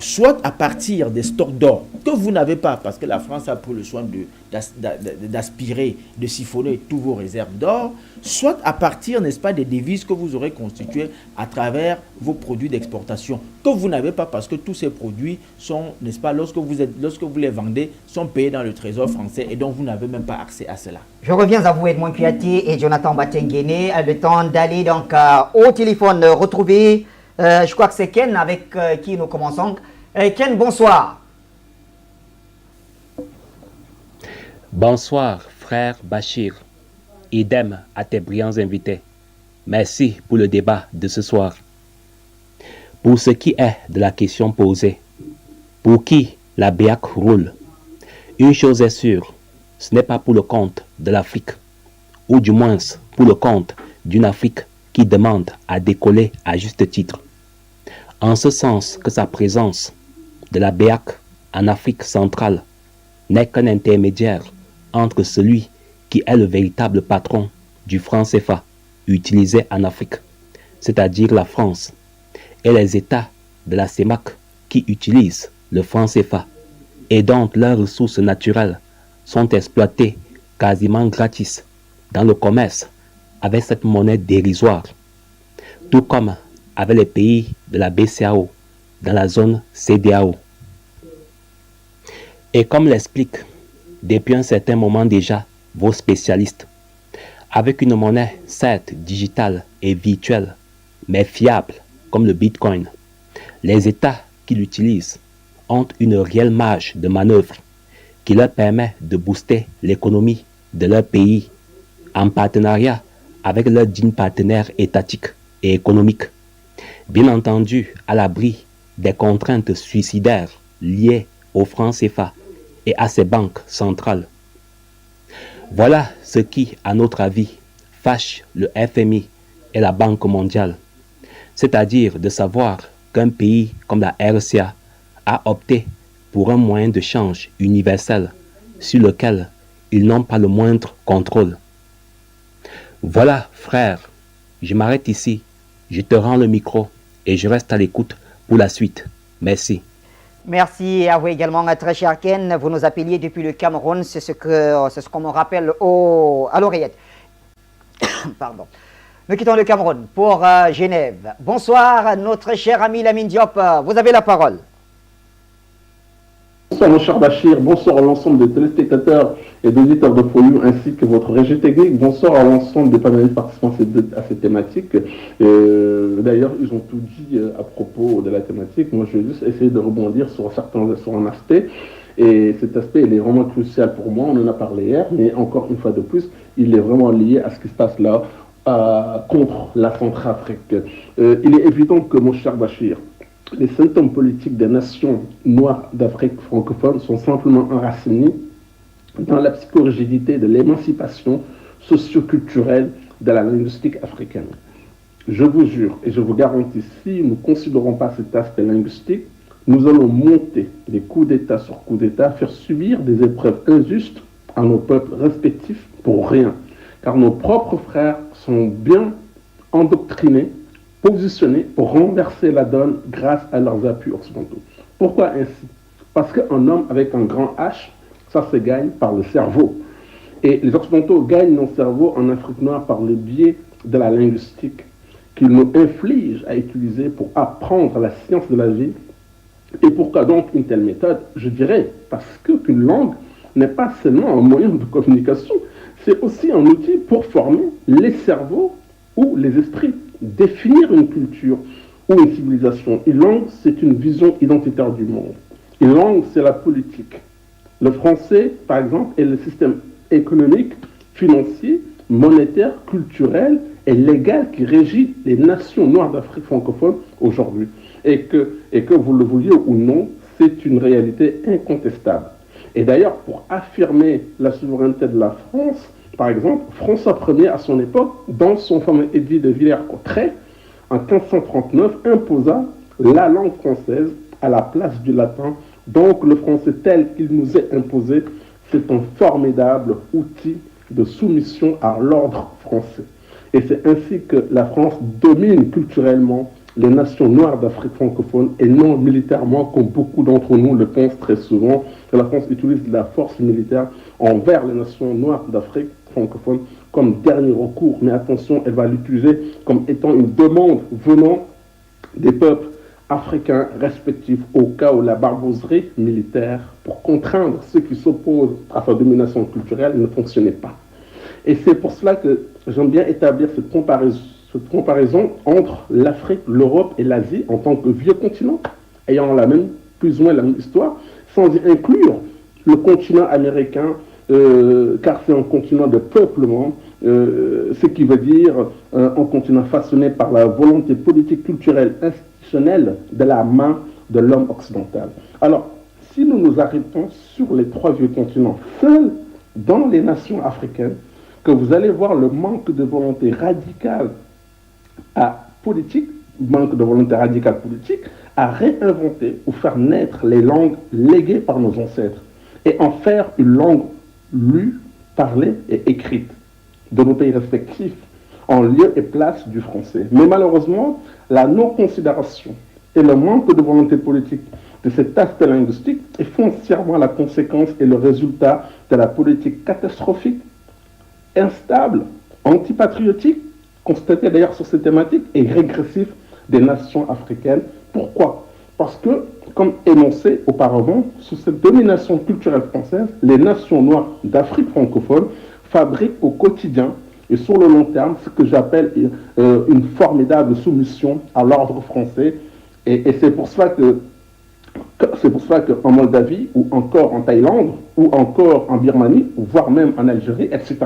Soit à partir des stocks d'or que vous n'avez pas, parce que la France a pris le soin d'aspirer, de siphonner tous vos réserves d'or, soit à partir, n'est-ce pas, des devises que vous aurez constituées à travers vos produits d'exportation, que vous n'avez pas parce que tous ces produits sont, n'est-ce pas, lorsque vous les vendez, sont payés dans le trésor français et donc vous n'avez même pas accès à cela.
Je reviens à vous, Edmond Kouyaté et Jonathan Batengene. Le temps d'aller donc au téléphone retrouver, je crois que c'est Ken avec qui nous commençons. Ken, bonsoir.
Bonsoir, frère Bachir. Idem à tes brillants invités. Merci pour le débat de ce soir. Pour ce qui est de la question posée, pour qui la BEAC roule, une chose est sûre, ce n'est pas pour le compte de l'Afrique, ou du moins pour le compte d'une Afrique qui demande à décoller à juste titre. En ce sens que sa présence de la BEAC en Afrique centrale n'est qu'un intermédiaire entre celui qui est le véritable patron du franc CFA utilisé en Afrique, c'est-à-dire la France, et les États de la CEMAC qui utilisent le franc CFA et dont leurs ressources naturelles sont exploitées quasiment gratis dans le commerce avec cette monnaie dérisoire, tout comme avec les pays de la BCAO dans la zone CEDEAO. Et comme l'expliquent depuis un certain moment déjà vos spécialistes, avec une monnaie certes digitale et virtuelle, mais fiable comme le Bitcoin, les États qui l'utilisent ont une réelle marge de manœuvre qui leur permet de booster l'économie de leur pays en partenariat avec leurs dignes partenaires étatiques et économiques, bien entendu à l'abri des contraintes suicidaires liées au franc CFA et à ses banques centrales. Voilà ce qui, à notre avis, fâche le FMI et la Banque mondiale, c'est-à-dire de savoir qu'un pays comme la RCA a opté pour un moyen de change universel sur lequel ils n'ont pas le moindre contrôle. Voilà, frère, je m'arrête ici, je te rends le micro et je reste à l'écoute pour la suite. Merci.
Merci à vous également, très cher Ken. Vous nous appeliez depuis le Cameroun, c'est ce qu'on me rappelle à l'oreillette. Pardon. Nous quittons le Cameroun pour Genève. Bonsoir, notre cher ami Lamine Diop. Vous avez la parole.
Bonsoir mon cher Bachir, bonsoir à l'ensemble des téléspectateurs et d'auditeurs de Foyou ainsi que votre régie technique. Bonsoir à l'ensemble des panélistes participants à cette thématique. D'ailleurs, ils ont tout dit à propos de la thématique. Moi, je vais juste essayer de rebondir sur un aspect. Et cet aspect, il est vraiment crucial pour moi. On en a parlé hier, mais encore une fois de plus, il est vraiment lié à ce qui se passe là contre la Centrafrique. Il est évident que mon cher Bachir, les symptômes politiques des nations noires d'Afrique francophone sont simplement enracinés dans la psychorigidité de l'émancipation socio-culturelle de la linguistique africaine. Je vous jure et je vous garantis, si nous ne considérons pas cet aspect linguistique, nous allons monter des coups d'État sur coups d'État, faire subir des épreuves injustes à nos peuples respectifs pour rien. Car nos propres frères sont bien endoctrinés, positionnés pour renverser la donne grâce à leurs appuis occidentaux. Pourquoi ainsi? Parce qu'un homme avec un grand H, ça se gagne par le cerveau. Et les Occidentaux gagnent nos cerveaux en Afrique noire par le biais de la linguistique qu'ils nous infligent à utiliser pour apprendre la science de la vie. Et pourquoi donc une telle méthode? Je dirais parce qu'une langue n'est pas seulement un moyen de communication, c'est aussi un outil pour former les cerveaux ou les esprits, définir une culture ou une civilisation. Une langue, c'est une vision identitaire du monde. Une langue, c'est la politique. Le français, par exemple, est le système économique, financier, monétaire, culturel et légal qui régit les nations noires d'Afrique francophone aujourd'hui. Et que vous le vouliez ou non, c'est une réalité incontestable. Et d'ailleurs, pour affirmer la souveraineté de la France, par exemple, François Ier, à son époque, dans son fameux édit de Villers-Cotterêts, en 1539, imposa la langue française à la place du latin. Donc le français tel qu'il nous est imposé, c'est un formidable outil de soumission à l'ordre français. Et c'est ainsi que la France domine culturellement les nations noires d'Afrique francophone et non militairement, comme beaucoup d'entre nous le pensent très souvent, que la France utilise la force militaire envers les nations noires d'Afrique francophone comme dernier recours. Mais attention, elle va l'utiliser comme étant une demande venant des peuples africains respectifs au cas où la barbarie militaire, pour contraindre ceux qui s'opposent à sa domination culturelle, ne fonctionnait pas. Et c'est pour cela que j'aime bien établir cette comparaison entre l'Afrique, l'Europe et l'Asie en tant que vieux continent, ayant plus ou moins la même histoire, sans y inclure le continent américain, car c'est un continent de peuplement, ce qui veut dire un continent façonné par la volonté politique, culturelle, institutionnelle de la main de l'homme occidental. Alors, si nous nous arrêtons sur les trois vieux continents, seuls dans les nations africaines, que vous allez voir le manque de volonté radicale politique à réinventer ou faire naître les langues léguées par nos ancêtres et en faire une langue lue, parlée et écrite de nos pays respectifs en lieu et place du français. Mais malheureusement, la non-considération et le manque de volonté politique de cet aspect linguistique est foncièrement la conséquence et le résultat de la politique catastrophique, instable, antipatriotique, constatée d'ailleurs sur ces thématiques, et régressive des nations africaines. Pourquoi? Parce que, comme énoncé auparavant, sous cette domination culturelle française, les nations noires d'Afrique francophone fabriquent au quotidien et sur le long terme ce que j'appelle une formidable soumission à l'ordre français. Et c'est pour cela qu'en Moldavie, ou encore en Thaïlande, ou encore en Birmanie, voire même en Algérie, etc.,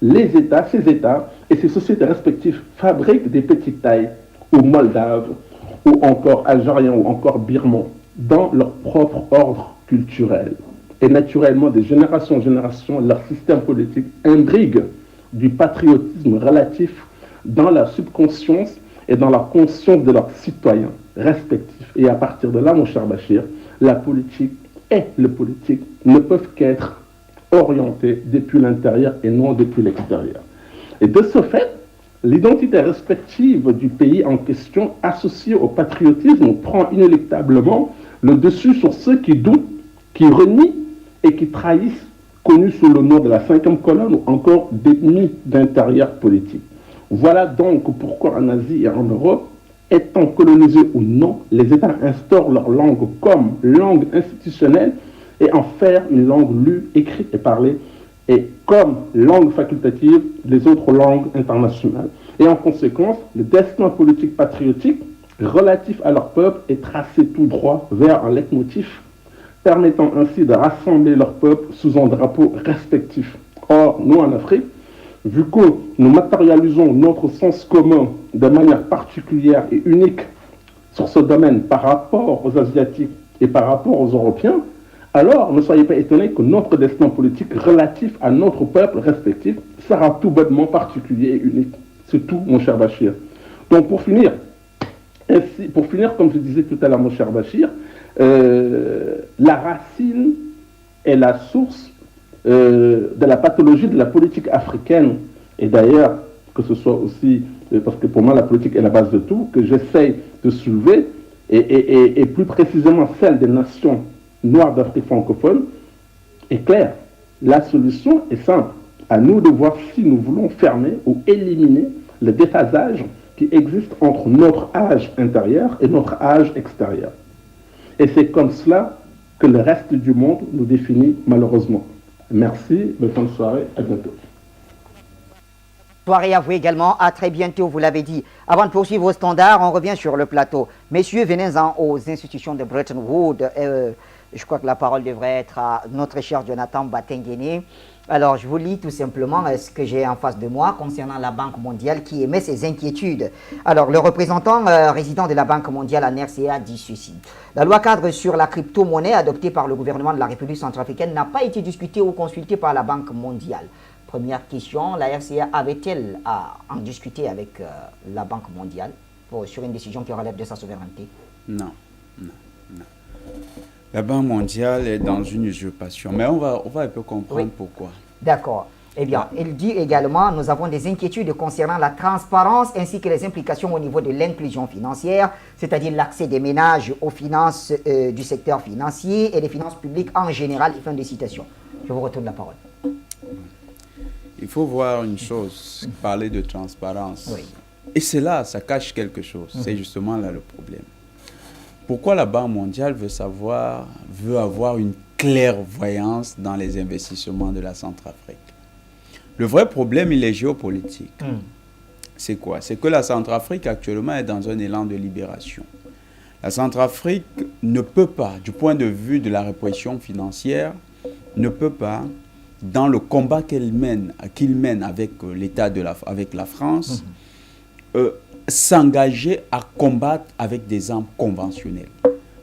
ces États et ces sociétés respectives fabriquent des petites tailles, ou moldaves, ou encore algériens, ou encore birmans, dans leur propre ordre culturel. Et naturellement, de génération en génération, leur système politique imbrigue du patriotisme relatif dans la subconscience et dans la conscience de leurs citoyens respectifs. Et à partir de là, mon cher Bachir, la politique et le politique ne peuvent qu'être orientés depuis l'intérieur et non depuis l'extérieur. Et de ce fait, l'identité respective du pays en question associée au patriotisme prend inéluctablement le dessus sur ceux qui doutent, qui renient et qui trahissent, connus sous le nom de la 5e colonne ou encore d'ennemis d'intérieur politique. Voilà donc pourquoi en Asie et en Europe, étant colonisés ou non, les États instaurent leur langue comme langue institutionnelle et en faire une langue lue, écrite et parlée, et comme langue facultative des autres langues internationales. Et en conséquence, le destin politique patriotique relatif à leur peuple est tracé tout droit vers un leitmotiv, permettant ainsi de rassembler leur peuple sous un drapeau respectif. Or, nous en Afrique, vu que nous matérialisons notre sens commun de manière particulière et unique sur ce domaine par rapport aux Asiatiques et par rapport aux Européens, alors ne soyez pas étonnés que notre destin politique relatif à notre peuple respectif sera tout bonnement particulier et unique. C'est tout, mon cher Bachir. Donc pour finir, comme je disais tout à l'heure, mon cher Bachir, la racine est la source de la pathologie de la politique africaine. Et d'ailleurs, que ce soit aussi, parce que pour moi la politique est la base de tout, que j'essaye de soulever, et plus précisément celle des nations noires d'Afrique francophone, est claire. La solution est simple. À nous de voir si nous voulons fermer ou éliminer le déphasage qui existe entre notre âge intérieur et notre âge extérieur. Et c'est comme cela que le reste du monde nous définit malheureusement. Merci, bonne soirée, à bientôt.
Soirée à vous également. À très bientôt, vous l'avez dit. Avant de poursuivre au standard, on revient sur le plateau. Messieurs, venez-en aux institutions de Bretton Woods. Je crois que la parole devrait être à notre cher Jonathan Batengene. Alors, je vous lis tout simplement ce que j'ai en face de moi concernant la Banque mondiale qui émet ses inquiétudes. Alors, le représentant résident de la Banque mondiale en RCA dit ceci. La loi cadre sur la crypto-monnaie adoptée par le gouvernement de la République centrafricaine n'a pas été discutée ou consultée par la Banque mondiale. Première question, la RCA avait-elle à en discuter avec la Banque mondiale sur une décision qui relève de sa souveraineté?
Non. La Banque mondiale est dans une usurpation, mais on va un peu comprendre pourquoi.
D'accord. Eh bien, il dit également, nous avons des inquiétudes concernant la transparence ainsi que les implications au niveau de l'inclusion financière, c'est-à-dire l'accès des ménages aux finances du secteur financier et des finances publiques en général. Fin de citation. Je vous retourne la parole.
Il faut voir une chose, parler de transparence.
Oui.
Et c'est là, ça cache quelque chose. C'est justement là le problème. Pourquoi la Banque mondiale veut avoir une clairvoyance dans les investissements de la Centrafrique? Le vrai problème, il est géopolitique. C'est quoi? C'est que la Centrafrique actuellement est dans un élan de libération. La Centrafrique ne peut pas, du point de vue de la répression financière, ne peut pas, dans le combat qu'il mène avec l'État avec la France, s'engager à combattre avec des armes conventionnelles.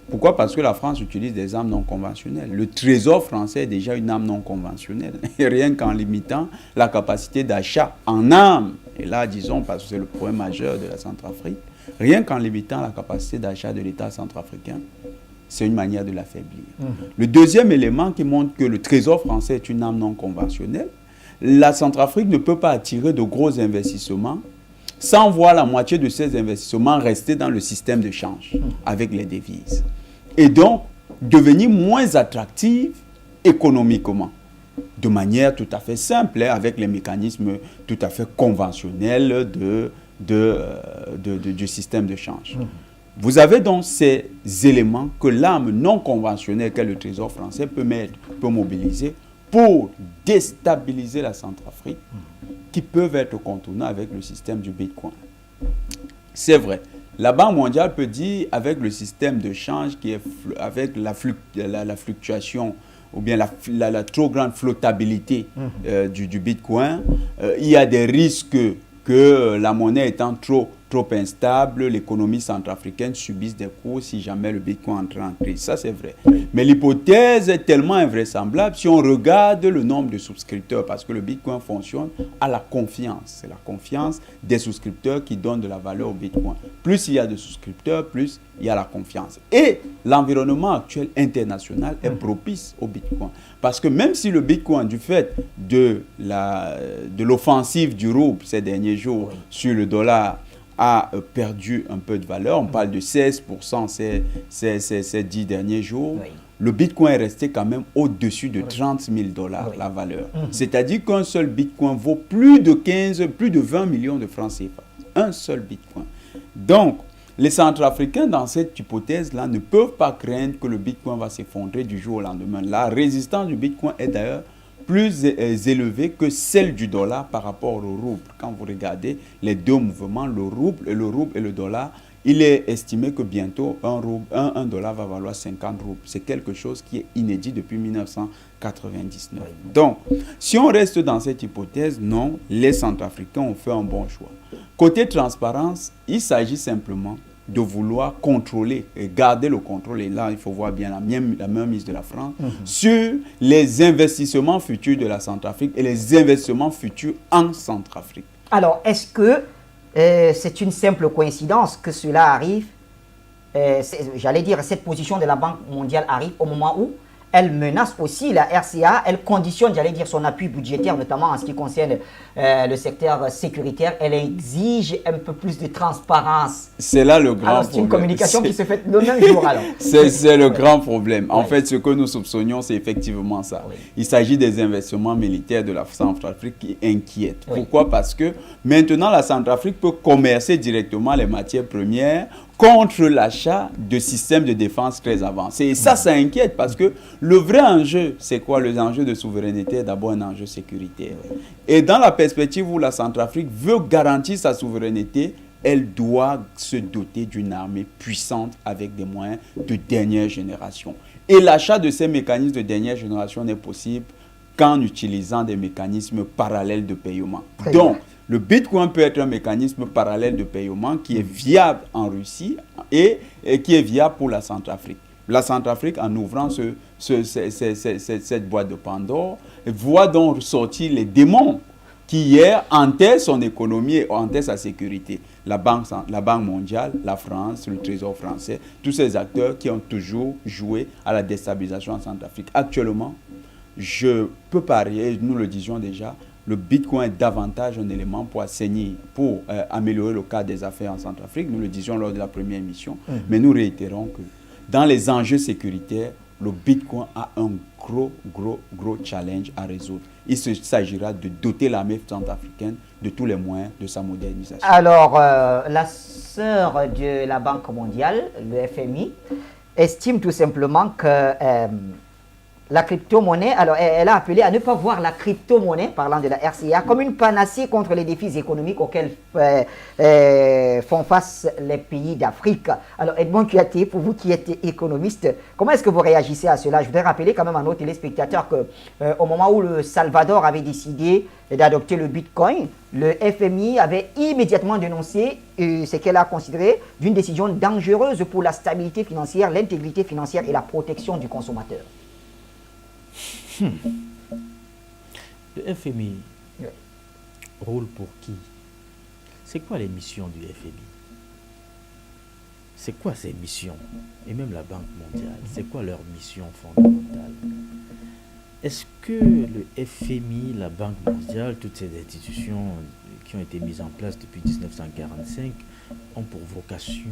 Pourquoi? Parce que la France utilise des armes non conventionnelles. Le Trésor français est déjà une arme non conventionnelle. Et rien qu'en limitant la capacité d'achat en armes, et là, disons, parce que c'est le problème majeur de la Centrafrique, rien qu'en limitant la capacité d'achat de l'État centrafricain, c'est une manière de l'affaiblir. Le deuxième élément qui montre que le Trésor français est une arme non conventionnelle, la Centrafrique ne peut pas attirer de gros investissements sans voir la moitié de ces investissements rester dans le système de change avec les devises. Et donc, devenir moins attractive économiquement, de manière tout à fait simple, avec les mécanismes tout à fait conventionnels du système de change. Vous avez donc ces éléments que l'arme non conventionnelle qu'est le Trésor français peut mobiliser pour déstabiliser la Centrafrique, qui peuvent être contournés avec le système du Bitcoin. C'est vrai. La Banque mondiale peut dire, avec le système de change, avec la fluctuation ou bien la trop grande flottabilité du Bitcoin, il y a des risques que la monnaie étant trop instable, l'économie centrafricaine subisse des coups si jamais le Bitcoin entre en crise. Ça, c'est vrai. Mais l'hypothèse est tellement invraisemblable si on regarde le nombre de souscripteurs, parce que le Bitcoin fonctionne à la confiance. C'est la confiance des souscripteurs qui donne de la valeur au Bitcoin. Plus il y a de souscripteurs, plus il y a la confiance. Et l'environnement actuel international est propice au Bitcoin. Parce que même si le Bitcoin, du fait de l'offensive du rouble ces derniers jours sur le dollar, a perdu un peu de valeur, on parle de 16% ces 10 derniers jours, le Bitcoin est resté quand même au-dessus de 30 000 $, la valeur. C'est-à-dire qu'un seul Bitcoin vaut plus de 20 millions de francs CFA. Un seul Bitcoin. Donc, les Centrafricains, dans cette hypothèse-là, ne peuvent pas craindre que le Bitcoin va s'effondrer du jour au lendemain. La résistance du Bitcoin est d'ailleurs plus élevée que celle du dollar par rapport au rouble. Quand vous regardez les deux mouvements, le rouble et le dollar, il est estimé que bientôt un dollar va valoir 50 roubles. C'est quelque chose qui est inédit depuis 1999. Donc, si on reste dans cette hypothèse, non, les Centrafricains ont fait un bon choix. Côté transparence, il s'agit simplement de vouloir contrôler et garder le contrôle, et là il faut voir bien la mainmise de la France sur les investissements futurs de la Centrafrique et les investissements futurs en Centrafrique.
Alors, est-ce que c'est une simple coïncidence que cela arrive, j'allais dire, cette position de la Banque mondiale arrive au moment où elle menace aussi la RCA, elle conditionne, j'allais dire, son appui budgétaire, notamment en ce qui concerne le secteur sécuritaire, elle exige un peu plus de transparence.
C'est là le grand problème.
Alors, c'est une communication qui se fait le même jour, alors.
C'est le grand problème. En fait, ce que nous soupçonnions, c'est effectivement ça. Il s'agit des investissements militaires de la Centrafrique qui inquiètent. Pourquoi? Parce que maintenant, la Centrafrique peut commercer directement les matières premières contre l'achat de systèmes de défense très avancés. Et ça inquiète parce que le vrai enjeu, c'est quoi? Le enjeu de souveraineté est d'abord un enjeu sécuritaire. Et dans la perspective où la Centrafrique veut garantir sa souveraineté, elle doit se doter d'une armée puissante avec des moyens de dernière génération. Et l'achat de ces mécanismes de dernière génération n'est possible qu'en utilisant des mécanismes parallèles de paiement. Donc, le Bitcoin peut être un mécanisme parallèle de paiement qui est viable en Russie et qui est viable pour la Centrafrique. La Centrafrique, en ouvrant cette boîte de Pandore, voit donc sortir les démons qui hier enterrent son économie et enterrent sa sécurité. La Banque mondiale, la France, le Trésor français, tous ces acteurs qui ont toujours joué à la déstabilisation en Centrafrique. Actuellement, je peux parier, nous le disions déjà, le Bitcoin est davantage un élément pour assainir, pour améliorer le cadre des affaires en Centrafrique. Nous le disions lors de la première émission. Mais nous réitérons que dans les enjeux sécuritaires, le Bitcoin a un gros challenge à résoudre. Il s'agira de doter l'armée centrafricaine de tous les moyens de sa modernisation.
Alors, la sœur de la Banque mondiale, le FMI, estime tout simplement que la crypto-monnaie, alors elle a appelé à ne pas voir la crypto-monnaie, parlant de la RCA, comme une panacée contre les défis économiques auxquels font face les pays d'Afrique. Alors Edmond Kouyaté, pour vous qui êtes économiste, comment est-ce que vous réagissez à cela? Je voudrais rappeler quand même à nos téléspectateurs qu'au moment où le Salvador avait décidé d'adopter le Bitcoin, le FMI avait immédiatement dénoncé ce qu'elle a considéré d'une décision dangereuse pour la stabilité financière, l'intégrité financière et la protection du consommateur.
Le FMI roule pour qui? C'est quoi les missions du FMI? C'est quoi ces missions? Et même la Banque mondiale, c'est quoi leur mission fondamentale? Est-ce que le FMI, la Banque mondiale, toutes ces institutions qui ont été mises en place depuis 1945 ont pour vocation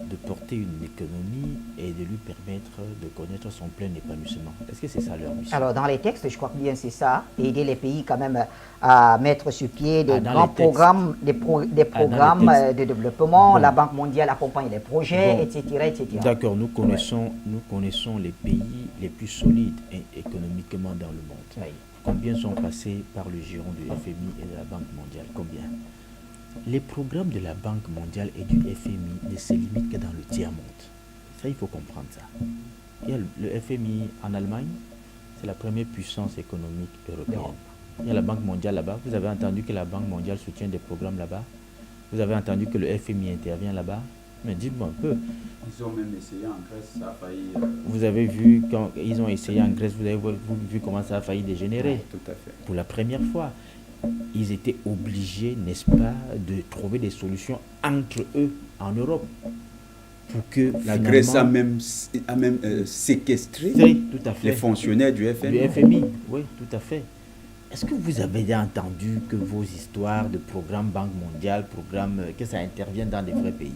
de porter une économie et de lui permettre de connaître son plein épanouissement? Est-ce que c'est ça leur mission?
Alors dans les textes, je crois que bien c'est ça, aider les pays quand même à mettre sur pied des grands programmes, des programmes de développement, la Banque mondiale accompagne les projets, etc.
D'accord, nous connaissons les pays les plus solides économiquement dans le monde.
Oui.
Combien sont passés par le giron du FMI et de la Banque mondiale? Combien? Les programmes de la Banque mondiale et du FMI ne se limitent que dans le tiers-monde. Ça, il faut comprendre ça. Il y a le FMI en Allemagne, c'est la première puissance économique européenne. Il y a la Banque mondiale là-bas. Vous avez entendu que la Banque mondiale soutient des programmes là-bas? Vous avez entendu que le FMI intervient là-bas? Mais dites-moi un peu.
Ils ont même essayé en Grèce, ça a failli...
Vous avez vu quand ils ont essayé en Grèce, vous avez vu comment ça a failli dégénérer?
Tout à fait.
Pour la première fois. Ils étaient obligés, n'est-ce pas, de trouver des solutions entre eux en Europe pour que
la Grèce a même séquestré
tout à fait,
les fonctionnaires du FMI.
Du FMI, oui, tout à fait. Est-ce que vous avez déjà entendu que vos histoires de programme Banque mondiale, que ça intervienne dans des vrais pays,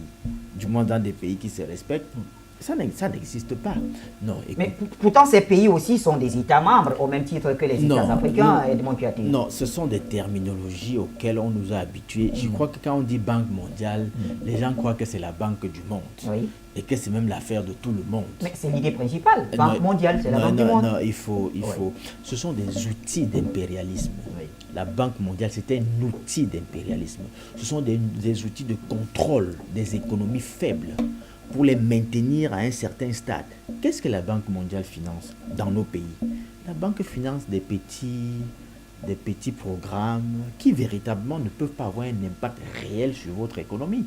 du moins dans des pays qui se respectent? Ça n'existe pas. Non,
mais pourtant, ces pays aussi sont des États membres, au même titre que les États africains, Edmond Kouyaté.
Non, ce sont des terminologies auxquelles on nous a habitués. Je crois que quand on dit Banque mondiale, les gens croient que c'est la banque du monde. Oui. Et que c'est même l'affaire de tout le monde.
Mais c'est l'idée principale. Banque mondiale, c'est la banque du monde.
Non, il faut. Ce sont des outils d'impérialisme. Oui. La Banque mondiale, c'est un outil d'impérialisme. Ce sont des outils de contrôle des économies faibles, pour les maintenir à un certain stade. Qu'est-ce que la Banque mondiale finance dans nos pays? La banque finance des petits programmes qui véritablement ne peuvent pas avoir un impact réel sur votre économie.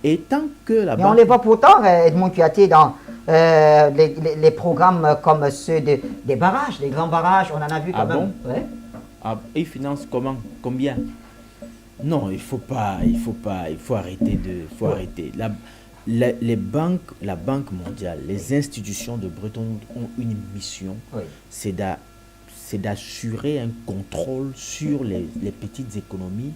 Et tant que la
banque... on les voit pourtant, Edmond Kouyaté, dans les programmes comme ceux des barrages, des grands barrages, on en a vu quand même.
Bon? Ouais. Ils financent comment? Combien? Non, il faut arrêter arrêter. La Banque mondiale, les institutions de Bretton Woods ont une mission, c'est d'assurer un contrôle sur les petites économies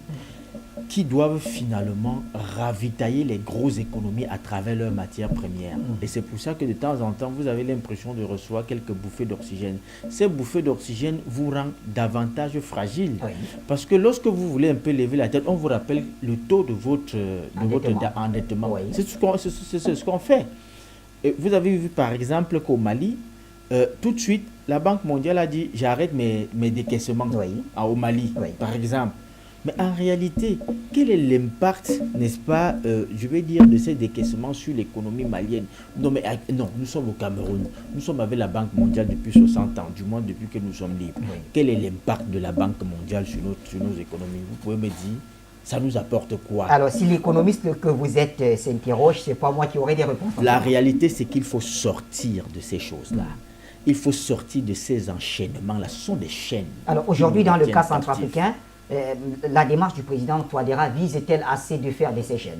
qui doivent finalement ravitailler les grosses économies à travers leurs matières premières. Et c'est pour ça que de temps en temps, vous avez l'impression de recevoir quelques bouffées d'oxygène. Ces bouffées d'oxygène vous rendent davantage fragile.
Oui.
Parce que lorsque vous voulez un peu lever la tête, on vous rappelle le taux de votre endettement.
Oui.
C'est ce qu'on fait. Et vous avez vu par exemple qu'au Mali, tout de suite, la Banque mondiale a dit j'arrête mes décaissements au Mali, par exemple. Mais en réalité, quel est l'impact, n'est-ce pas, je vais dire, de ces décaissements sur l'économie malienne? Non, mais non, nous sommes au Cameroun. Nous sommes avec la Banque mondiale depuis 60 ans, du moins depuis que nous sommes libres. Oui. Quel est l'impact de la Banque mondiale sur nos économies? Vous pouvez me dire, ça nous apporte quoi?
Alors, si l'économiste que vous êtes s'interroge, c'est pas moi qui aurai des réponses.
La réalité, c'est qu'il faut sortir de ces choses-là. Il faut sortir de ces enchaînements-là. Ce sont des chaînes.
Alors, aujourd'hui, dans le cas centrafricain, la démarche du président Touadéra vise-t-elle assez de faire de ces chaînes?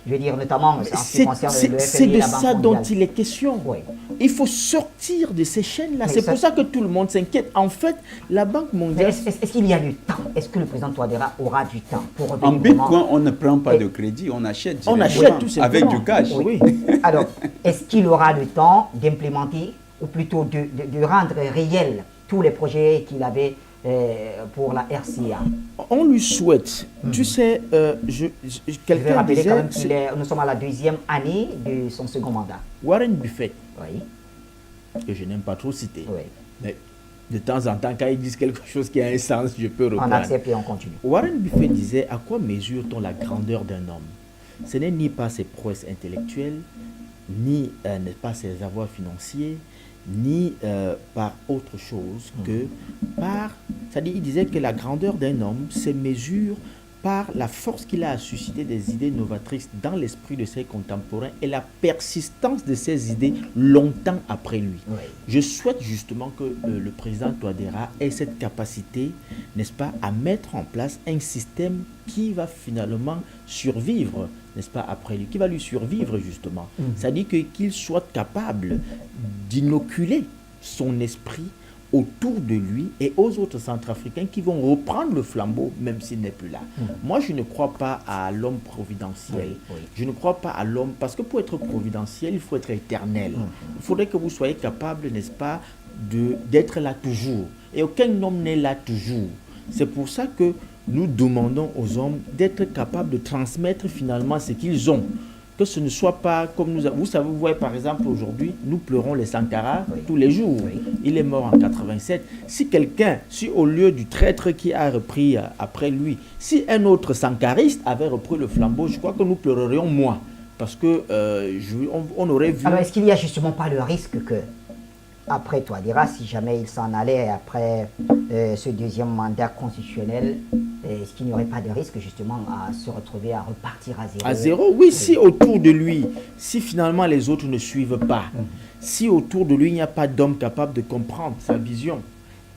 Je veux dire, notamment en ce qui concerne le FMI
c'est de
et la Banque
ça
mondiale.
dont il est question.
Oui.
Il faut sortir de ces chaînes-là.
Mais
C'est
ça-
pour ça que tout le monde s'inquiète. En fait, la Banque
Mais
mondiale...
est-ce qu'il y a du temps? Est-ce que le président Touadéra aura du temps pour
En
revenir
Bitcoin, on ne prend pas de crédit, on achète
On
directement,
achète tout simplement.
avec du cash.
Oui.
Alors, est-ce qu'il aura le temps d'implémenter, ou plutôt de rendre réels tous les projets qu'il avait pour la RCA?
On lui souhaite. Tu sais,
Je vais
quelqu'un
rappeler quand
disait...
même que nous sommes à la 2e année de son second mandat.
Warren Buffett,
Oui,
que je n'aime pas trop citer,
oui.
mais de temps en temps, quand ils disent quelque chose qui a un sens, je peux
On
reprendre.
accepte et on continue.
Warren Buffett disait, à quoi mesure-t-on la grandeur d'un homme? Ce n'est ni par ses prouesses intellectuelles, ni n'est pas ses avoirs financiers, ni par autre chose que par... C'est-à-dire, il disait que la grandeur d'un homme se mesure par la force qu'il a à susciter des idées novatrices dans l'esprit de ses contemporains et la persistance de ces idées longtemps après lui.
Oui.
Je souhaite justement que le président Touadéra ait cette capacité, n'est-ce pas, à mettre en place un système qui va finalement survivre, n'est-ce pas, après lui, qui va lui survivre justement. C'est-à-dire qu'il soit capable d'inoculer son esprit autour de lui et aux autres centrafricains qui vont reprendre le flambeau même s'il n'est plus là. Moi, je ne crois pas à l'homme providentiel.
Oui, oui.
Je ne crois pas à l'homme, parce que pour être providentiel, il faut être éternel. Il faudrait que vous soyez capable, n'est-ce pas, d'être là toujours. Et aucun homme n'est là toujours. C'est pour ça que nous demandons aux hommes d'être capables de transmettre finalement ce qu'ils ont. Que ce ne soit pas comme nous... Vous savez, vous voyez par exemple aujourd'hui, nous pleurons les Sankara tous les jours.
Oui.
Il est mort en 87. Si au lieu du traître qui a repris après lui, si un autre sankariste avait repris le flambeau, je crois que nous pleurerions moins. Parce que on aurait vu...
Alors, est-ce qu'il n'y a justement pas le risque que, après Touadéra, si jamais il s'en allait après ce deuxième mandat constitutionnel, est-ce qu'il n'y aurait pas de risque justement à se retrouver à repartir à zéro?
À zéro, oui, si autour de lui, si finalement les autres ne suivent pas, si autour de lui il n'y a pas d'homme capable de comprendre sa vision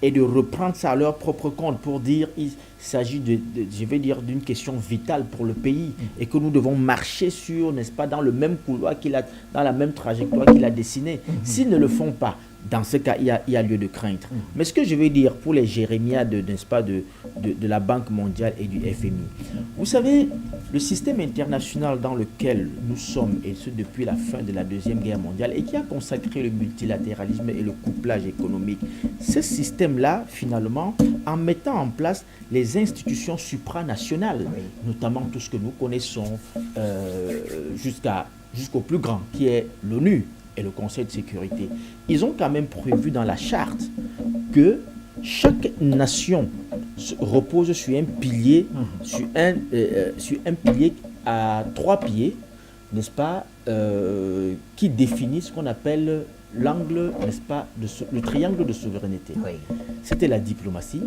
et de reprendre ça à leur propre compte pour dire il s'agit je vais dire, d'une question vitale pour le pays et que nous devons marcher sur, n'est-ce pas, dans le même couloir dans la même trajectoire qu'il a dessinée. S'ils ne le font pas, dans ce cas, il y a lieu de craindre. Mais ce que je veux dire pour les jérémiades, n'est-ce pas, de la Banque mondiale et du FMI, vous savez, le système international dans lequel nous sommes, et ce depuis la fin de la Deuxième Guerre mondiale, et qui a consacré le multilatéralisme et le couplage économique, ce système-là, finalement, en mettant en place les institutions supranationales, notamment tout ce que nous connaissons jusqu'au plus grand, qui est l'ONU, et le Conseil de sécurité, ils ont quand même prévu dans la charte que chaque nation repose sur un pilier, sur un pilier à 3 pieds, n'est-ce pas, qui définit ce qu'on appelle l'angle, n'est-ce pas, le triangle de souveraineté.
Oui.
C'était la diplomatie,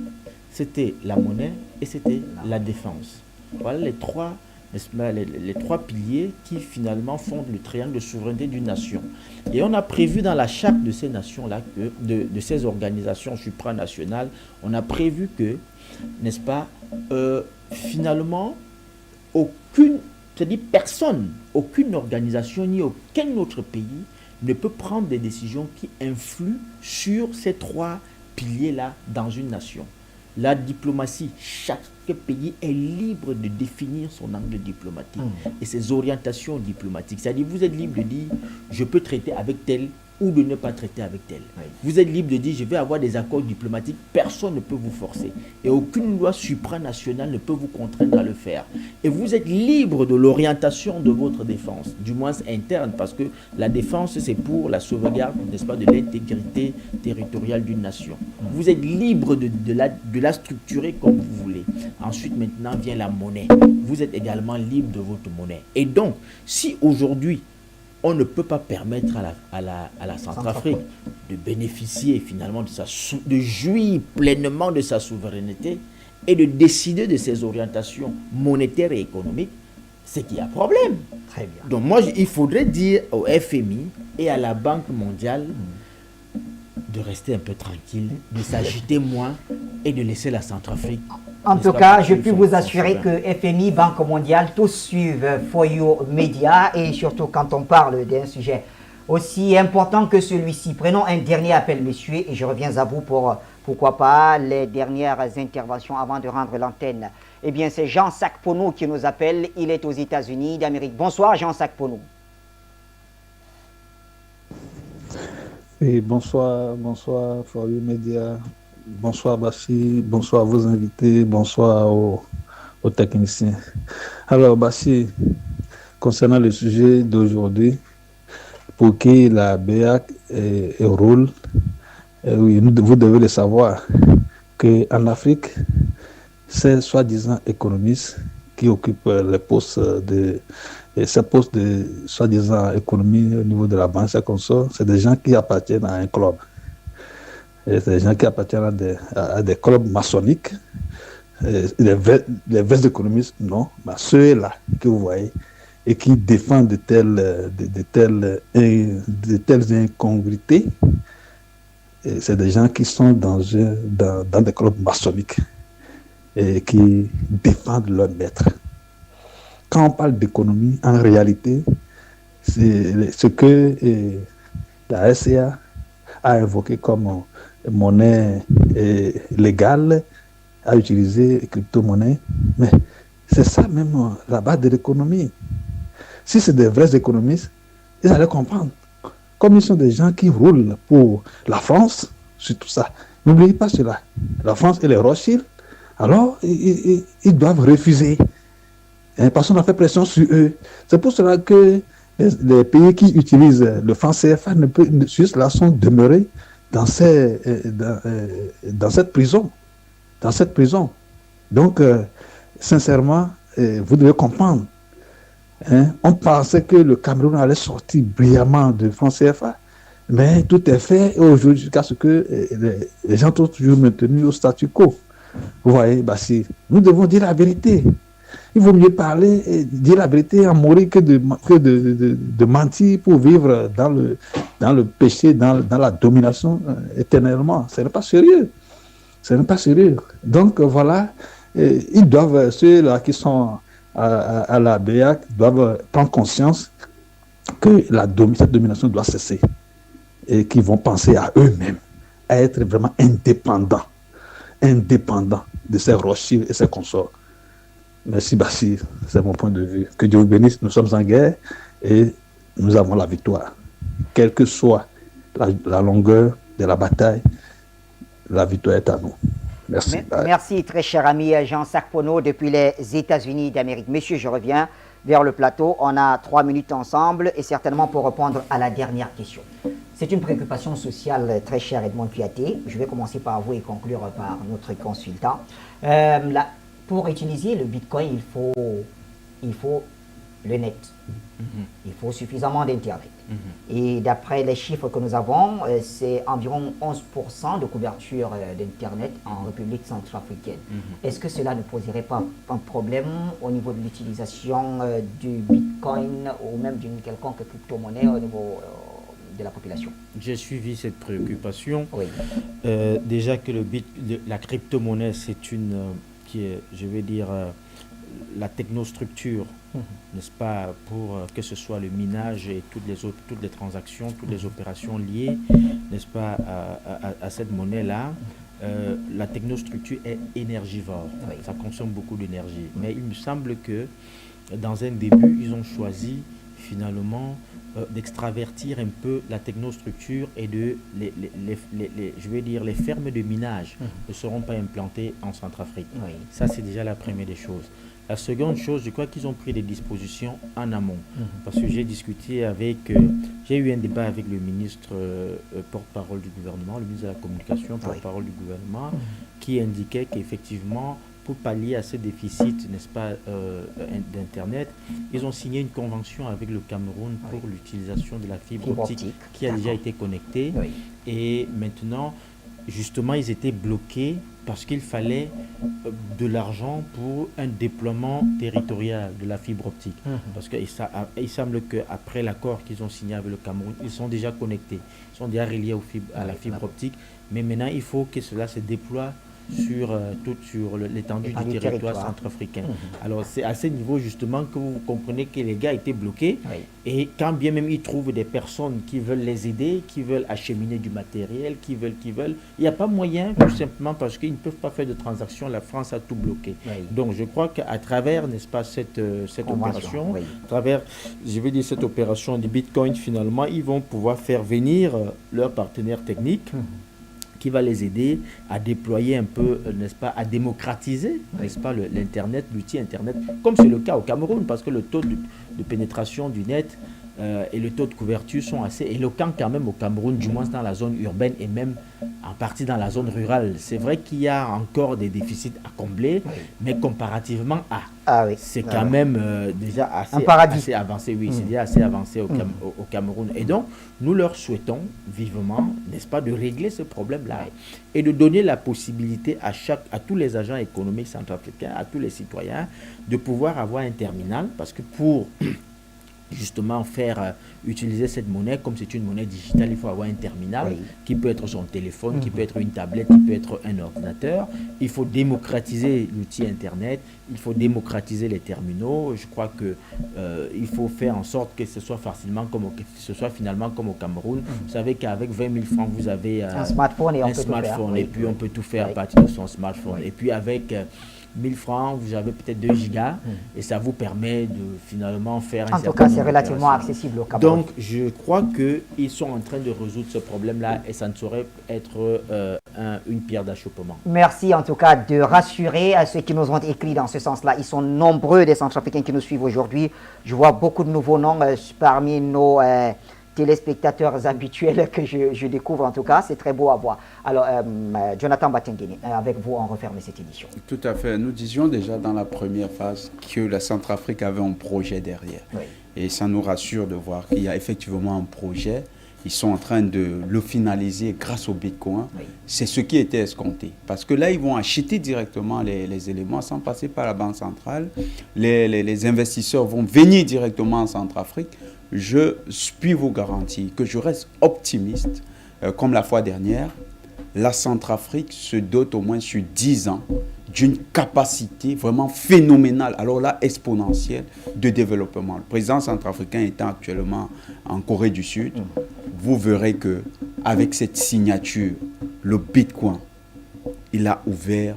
c'était la monnaie et c'était la défense. Voilà les trois piliers qui finalement fondent le triangle de souveraineté d'une nation. Et on a prévu dans la charte de ces nations-là, de ces organisations supranationales, on a prévu que, n'est-ce pas, finalement, personne, aucune organisation ni aucun autre pays ne peut prendre des décisions qui influent sur ces 3 piliers-là dans une nation. La diplomatie, chaque pays est libre de définir son angle diplomatique et ses orientations diplomatiques. C'est-à-dire, vous êtes libre de dire, je peux traiter avec tel ou de ne pas traiter avec tel. Oui. Vous êtes libre de dire, je vais avoir des accords diplomatiques, personne ne peut vous forcer. Et aucune loi supranationale ne peut vous contraindre à le faire. Et vous êtes libre de l'orientation de votre défense, du moins interne, parce que la défense, c'est pour la sauvegarde, n'est-ce pas, de l'intégrité territoriale d'une nation. Vous êtes libre de la structurer comme vous voulez. Ensuite, maintenant, vient la monnaie. Vous êtes également libre de votre monnaie. Et donc, si aujourd'hui, on ne peut pas permettre à la Centrafrique de bénéficier finalement de jouir pleinement de sa souveraineté et de décider de ses orientations monétaires et économiques, c'est qu'il y a problème.
Très bien.
Donc moi, il faudrait dire au FMI et à la Banque mondiale de rester un peu tranquille, de s'agiter moins et de laisser la Centrafrique.
En tout cas, je peux vous assurer que FMI, Banque mondiale, tous suivent Foyo Média et surtout quand on parle d'un sujet aussi important que celui-ci. Prenons un dernier appel, messieurs, et je reviens à vous pour, pourquoi pas, les dernières interventions avant de rendre l'antenne. Eh bien, c'est Jean Sakpono qui nous appelle. Il est aux États-Unis d'Amérique. Bonsoir, Jean Sakpono.
Et bonsoir Foyo Média. Bonsoir Bassi, bonsoir à vos invités, bonsoir aux techniciens. Alors Bassi, concernant le sujet d'aujourd'hui, pour qui la BEAC roule, oui, vous devez le savoir, qu'en Afrique, ces soi-disant économistes qui occupent les postes ces postes de soi-disant économie au niveau de la banque, c'est des gens qui appartiennent à un club. Et c'est des gens qui appartiennent à des clubs maçonniques. Les vrais économistes, non. Mais ceux-là que vous voyez et qui défendent de telles incongruités, c'est des gens qui sont dans des clubs maçonniques et qui défendent leur maître. Quand on parle d'économie, en réalité, c'est ce que la SCA a invoqué comme monnaie légale, à utiliser crypto-monnaie, mais c'est ça même la base de l'économie. Si c'est des vrais économistes, ils allaient comprendre. Comme ils sont des gens qui roulent pour la France, sur tout ça, n'oubliez pas cela. La France et les Rothschild, alors ils doivent refuser. Parce qu'on a fait pression sur eux. C'est pour cela que les pays qui utilisent le franc CFA sur cela sont demeurés dans cette prison. Donc, sincèrement, vous devez comprendre. On pensait que le Cameroun allait sortir brillamment de franc CFA, mais tout est fait aujourd'hui jusqu'à ce que les gens sont toujours maintenus au statu quo. Vous voyez, Bassi, nous devons dire la vérité. Il vaut mieux parler et dire la vérité en mourir que de mentir pour vivre dans le péché, dans la domination éternellement. Ce n'est pas sérieux. Donc voilà, ils doivent, ceux-là qui sont à la BEAC, doivent prendre conscience que cette domination doit cesser et qu'ils vont penser à eux-mêmes, à être vraiment indépendants de ces Rothschild et ces consorts. Merci Bassi, c'est mon point de vue. Que Dieu vous bénisse, nous sommes en guerre et nous avons la victoire. Quelle que soit la longueur de la bataille, la victoire est à nous. Merci.
Merci très cher ami Jean Sakpono depuis les États-Unis d'Amérique. Messieurs, je reviens vers le plateau. On a 3 minutes ensemble et certainement pour répondre à la dernière question. C'est une préoccupation sociale très chère Edmond Kouyaté. Je vais commencer par vous et conclure par notre consultant. Pour utiliser le Bitcoin, il faut le net. Il faut suffisamment d'Internet. Et d'après les chiffres que nous avons, c'est environ 11% de couverture d'Internet en République centrafricaine. Est-ce que cela ne poserait pas un problème au niveau de l'utilisation du Bitcoin ou même d'une quelconque crypto-monnaie au niveau de la population?
J'ai suivi cette préoccupation.
Oui.
Déjà que la crypto-monnaie, c'est une... qui est, je vais dire, la technostructure, n'est-ce pas, pour que ce soit le minage et toutes les transactions, toutes les opérations liées, n'est-ce pas, à cette monnaie-là, la technostructure est énergivore.
Oui.
Ça consomme beaucoup d'énergie. Mais il me semble que dans un début, ils ont choisi finalement d'extravertir un peu la technostructure et de je vais dire les fermes de minage ne seront pas implantées en Centrafrique.
Oui.
Ça, c'est déjà la première des choses. La seconde chose, je crois qu'ils ont pris des dispositions en amont. Parce que j'ai discuté avec, j'ai eu un débat avec le ministre porte-parole du gouvernement, le ministre de la Communication, porte-parole du gouvernement, qui indiquait qu'effectivement, pour pallier à ce déficit, n'est-ce pas, d'Internet, ils ont signé une convention avec le Cameroun pour l'utilisation de la fibre optique qui a déjà été connectée.
Oui.
Et maintenant, justement, ils étaient bloqués parce qu'il fallait de l'argent pour un déploiement territorial de la fibre optique. Parce qu'il semble qu'après l'accord qu'ils ont signé avec le Cameroun, ils sont déjà connectés, ils sont déjà reliés à la fibre optique. Mais maintenant, il faut que cela se déploie sur l'étendue du territoire centrafricain. Alors c'est à ce niveau justement que vous comprenez que les gars étaient bloqués et quand bien même ils trouvent des personnes qui veulent les aider, qui veulent acheminer du matériel, qui veulent, il n'y a pas moyen tout simplement parce qu'ils ne peuvent pas faire de transactions, la France a tout bloqué. Donc je crois qu'à travers, n'est-ce pas, cette opération, à travers, je vais dire cette opération du Bitcoin, finalement, ils vont pouvoir faire venir leurs partenaires techniques qui va les aider à déployer un peu, n'est-ce pas, à démocratiser, n'est-ce pas, l'Internet, l'outil Internet, comme c'est le cas au Cameroun, parce que le taux de pénétration du net et le taux de couverture sont assez éloquents quand même au Cameroun, du moins dans la zone urbaine et même en partie dans la zone rurale. C'est vrai qu'il y a encore des déficits à combler, mais comparativement à, c'est quand même déjà assez avancé. Oui, c'est déjà assez avancé au Cameroun. Et donc, nous leur souhaitons vivement, n'est-ce pas, de régler ce problème-là et de donner la possibilité à tous les agents économiques centrafricains, à tous les citoyens, de pouvoir avoir un terminal, parce que pour justement faire utiliser cette monnaie, comme c'est une monnaie digitale, il faut avoir un terminal qui peut être son téléphone, qui peut être une tablette, qui peut être un ordinateur. Il faut démocratiser l'outil Internet, il faut démocratiser les terminaux. Je crois que il faut faire en sorte que ce soit finalement comme au Cameroun. Vous savez qu'avec 20 000 francs, vous avez
un smartphone
et puis on peut tout faire à partir de son smartphone. Et puis avec 1000 francs, vous avez peut-être 2 gigas et ça vous permet de finalement faire
en tout cas, c'est relativement accessible au Cameroun.
Donc, je crois qu'ils sont en train de résoudre ce problème-là et ça ne saurait être une pierre d'achoppement.
Merci en tout cas de rassurer à ceux qui nous ont écrit dans ce sens-là. Ils sont nombreux des Centrafricains qui nous suivent aujourd'hui. Je vois beaucoup de nouveaux noms parmi nos téléspectateurs habituels que je découvre en tout cas. C'est très beau à voir. Alors, Jonathan Batengeni, avec vous, on referme cette édition.
Tout à fait. Nous disions déjà dans la première phase que la Centrafrique avait un projet derrière. Et ça nous rassure de voir qu'il y a effectivement un projet. Ils sont en train de le finaliser grâce au Bitcoin. C'est ce qui était escompté. Parce que là, ils vont acheter directement les éléments sans passer par la Banque centrale. Les investisseurs vont venir directement en Centrafrique. Je puis vous garantir que je reste optimiste. Comme la fois dernière, la Centrafrique se dote au moins sur 10 ans d'une capacité vraiment phénoménale, alors là exponentielle, de développement. Le président centrafricain étant actuellement en Corée du Sud, vous verrez que avec cette signature, le Bitcoin, il a ouvert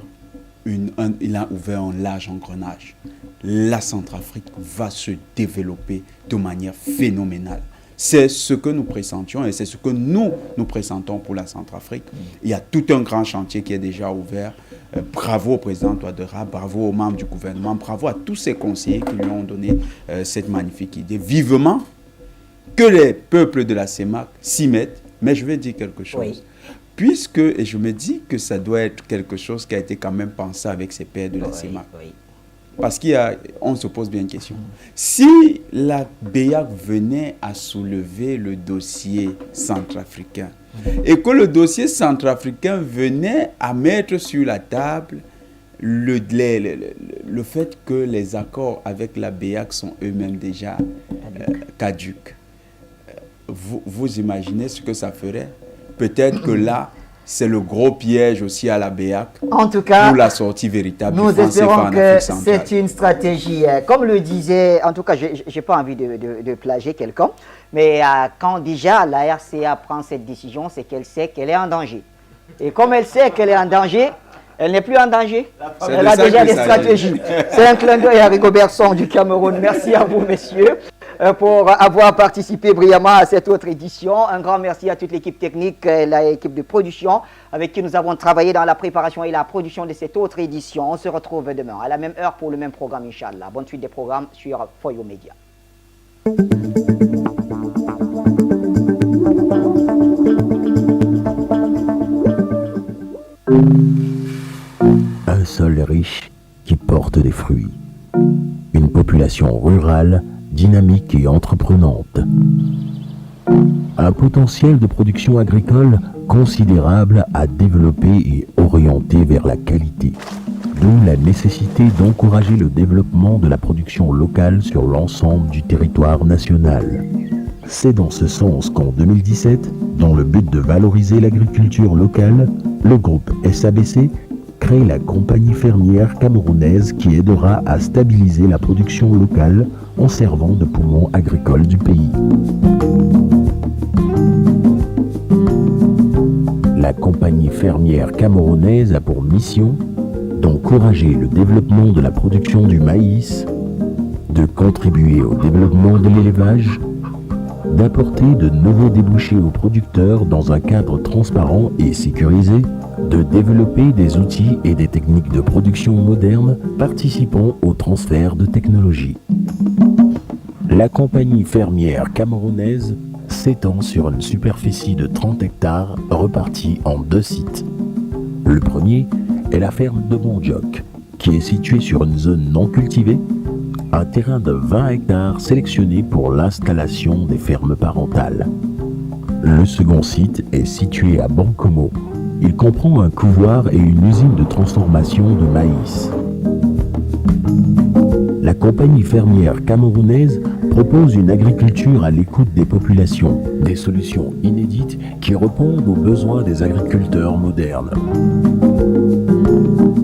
un large engrenage. La Centrafrique va se développer de manière phénoménale. C'est ce que nous pressentions et c'est ce que nous pressentons pour la Centrafrique. Il y a tout un grand chantier qui est déjà ouvert. Bravo au président Touadéra, bravo aux membres du gouvernement, bravo à tous ces conseillers qui lui ont donné cette magnifique idée. Vivement que les peuples de la CEMAC s'y mettent, mais je vais dire quelque chose. Puisque, et je me dis que ça doit être quelque chose qui a été quand même pensé avec ces pairs de la CEMAC. Parce qu'on se pose bien une question. Si la BEAC venait à soulever le dossier centrafricain et que le dossier centrafricain venait à mettre sur la table le fait que les accords avec la BEAC sont eux-mêmes déjà caducs, vous imaginez ce que ça ferait? Peut-être que là, c'est le gros piège aussi à la BEAC
en tout cas,
pour la sortie véritable
nous
du franc CFA
espérons
en
que
Afrique centrale.
c'est une stratégie, comme le disait, en tout cas, je n'ai pas envie de plagier quelqu'un, mais quand déjà la RCA prend cette décision, c'est qu'elle sait qu'elle est en danger. Et comme elle sait qu'elle est en danger, elle n'est plus en danger.
C'est
Elle
de
a
ça
déjà
qu'il
des
s'agit.
stratégies. C'est un clin d'œil à Rigobert Song du Cameroun. Merci à vous, messieurs, pour avoir participé brillamment à cette autre édition. Un grand merci à toute l'équipe technique, l'équipe de production, avec qui nous avons travaillé dans la préparation et la production de cette autre édition. On se retrouve demain à la même heure pour le même programme, Inch'Allah. Bonne suite des programmes sur Foyo Media.
Un sol riche qui porte des fruits. Une population rurale, dynamique et entreprenante. Un potentiel de production agricole considérable à développer et orienter vers la qualité. D'où la nécessité d'encourager le développement de la production locale sur l'ensemble du territoire national. C'est dans ce sens qu'en 2017, dans le but de valoriser l'agriculture locale, le groupe SABC crée la compagnie fermière camerounaise qui aidera à stabiliser la production locale en servant de poumon agricole du pays. La compagnie fermière camerounaise a pour mission d'encourager le développement de la production du maïs, de contribuer au développement de l'élevage, d'apporter de nouveaux débouchés aux producteurs dans un cadre transparent et sécurisé, de développer des outils et des techniques de production modernes participant au transfert de technologies. La compagnie fermière camerounaise s'étend sur une superficie de 30 hectares repartis en 2 sites. Le premier est la ferme de Mondjoc, qui est située sur une zone non cultivée, un terrain de 20 hectares sélectionné pour l'installation des fermes parentales. Le second site est situé à Bankomo. Il comprend un couvoir et une usine de transformation de maïs. La compagnie fermière camerounaise propose une agriculture à l'écoute des populations, des solutions inédites qui répondent aux besoins des agriculteurs modernes.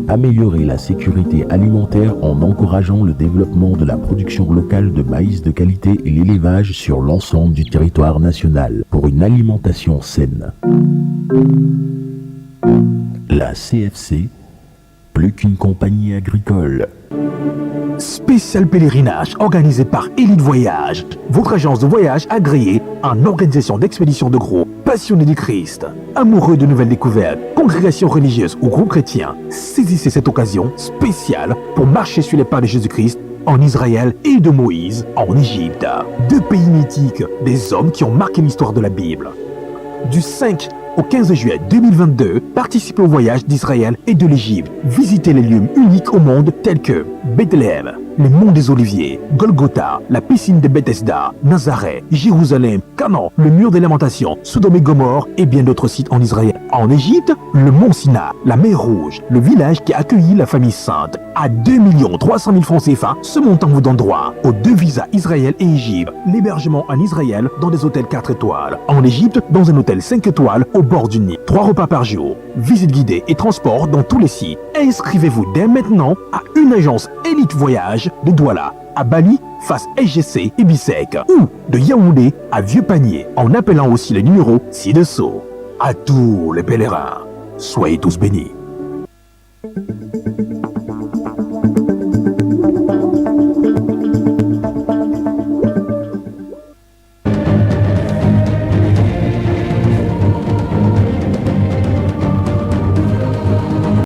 Améliorer la sécurité alimentaire en encourageant le développement de la production locale de maïs de qualité et l'élevage sur l'ensemble du territoire national pour une alimentation saine. La CFC, plus qu'une compagnie agricole.
Spécial pèlerinage organisé par Elite Voyage, votre agence de voyage agréée en organisation d'expéditions de groupe, passionnés du Christ, amoureux de nouvelles découvertes, congrégations religieuses ou groupes chrétiens. Saisissez cette occasion spéciale pour marcher sur les pas de Jésus-Christ en Israël et de Moïse en Égypte. 2 pays mythiques, des hommes qui ont marqué l'histoire de la Bible. Du 5 au 15 juillet 2022, participez au voyage d'Israël et de l'Égypte. Visitez les lieux uniques au monde tels que Bethléem, les monts des Oliviers, Golgotha, la piscine de Bethesda, Nazareth, Jérusalem, Canaan, le mur des Lamentations, Sodome et Gomorrhe et bien d'autres sites en Israël. En Égypte, le mont Sina, la mer Rouge, le village qui a accueilli la famille sainte. À 2 300 000 francs CFA, ce montant vous donne droit aux 2 visas Israël et Égypte, l'hébergement en Israël dans des hôtels 4 étoiles, en Égypte dans un hôtel 5 étoiles au bord du Nil, 3 repas par jour, visite guidée et transport dans tous les sites. Inscrivez-vous dès maintenant à une agence Elite Voyage de Douala, à Bali, face SGC et Bissek, ou de Yaoundé à Vieux-Panier, en appelant aussi le numéro ci-dessous. À tous les pèlerins, soyez tous bénis.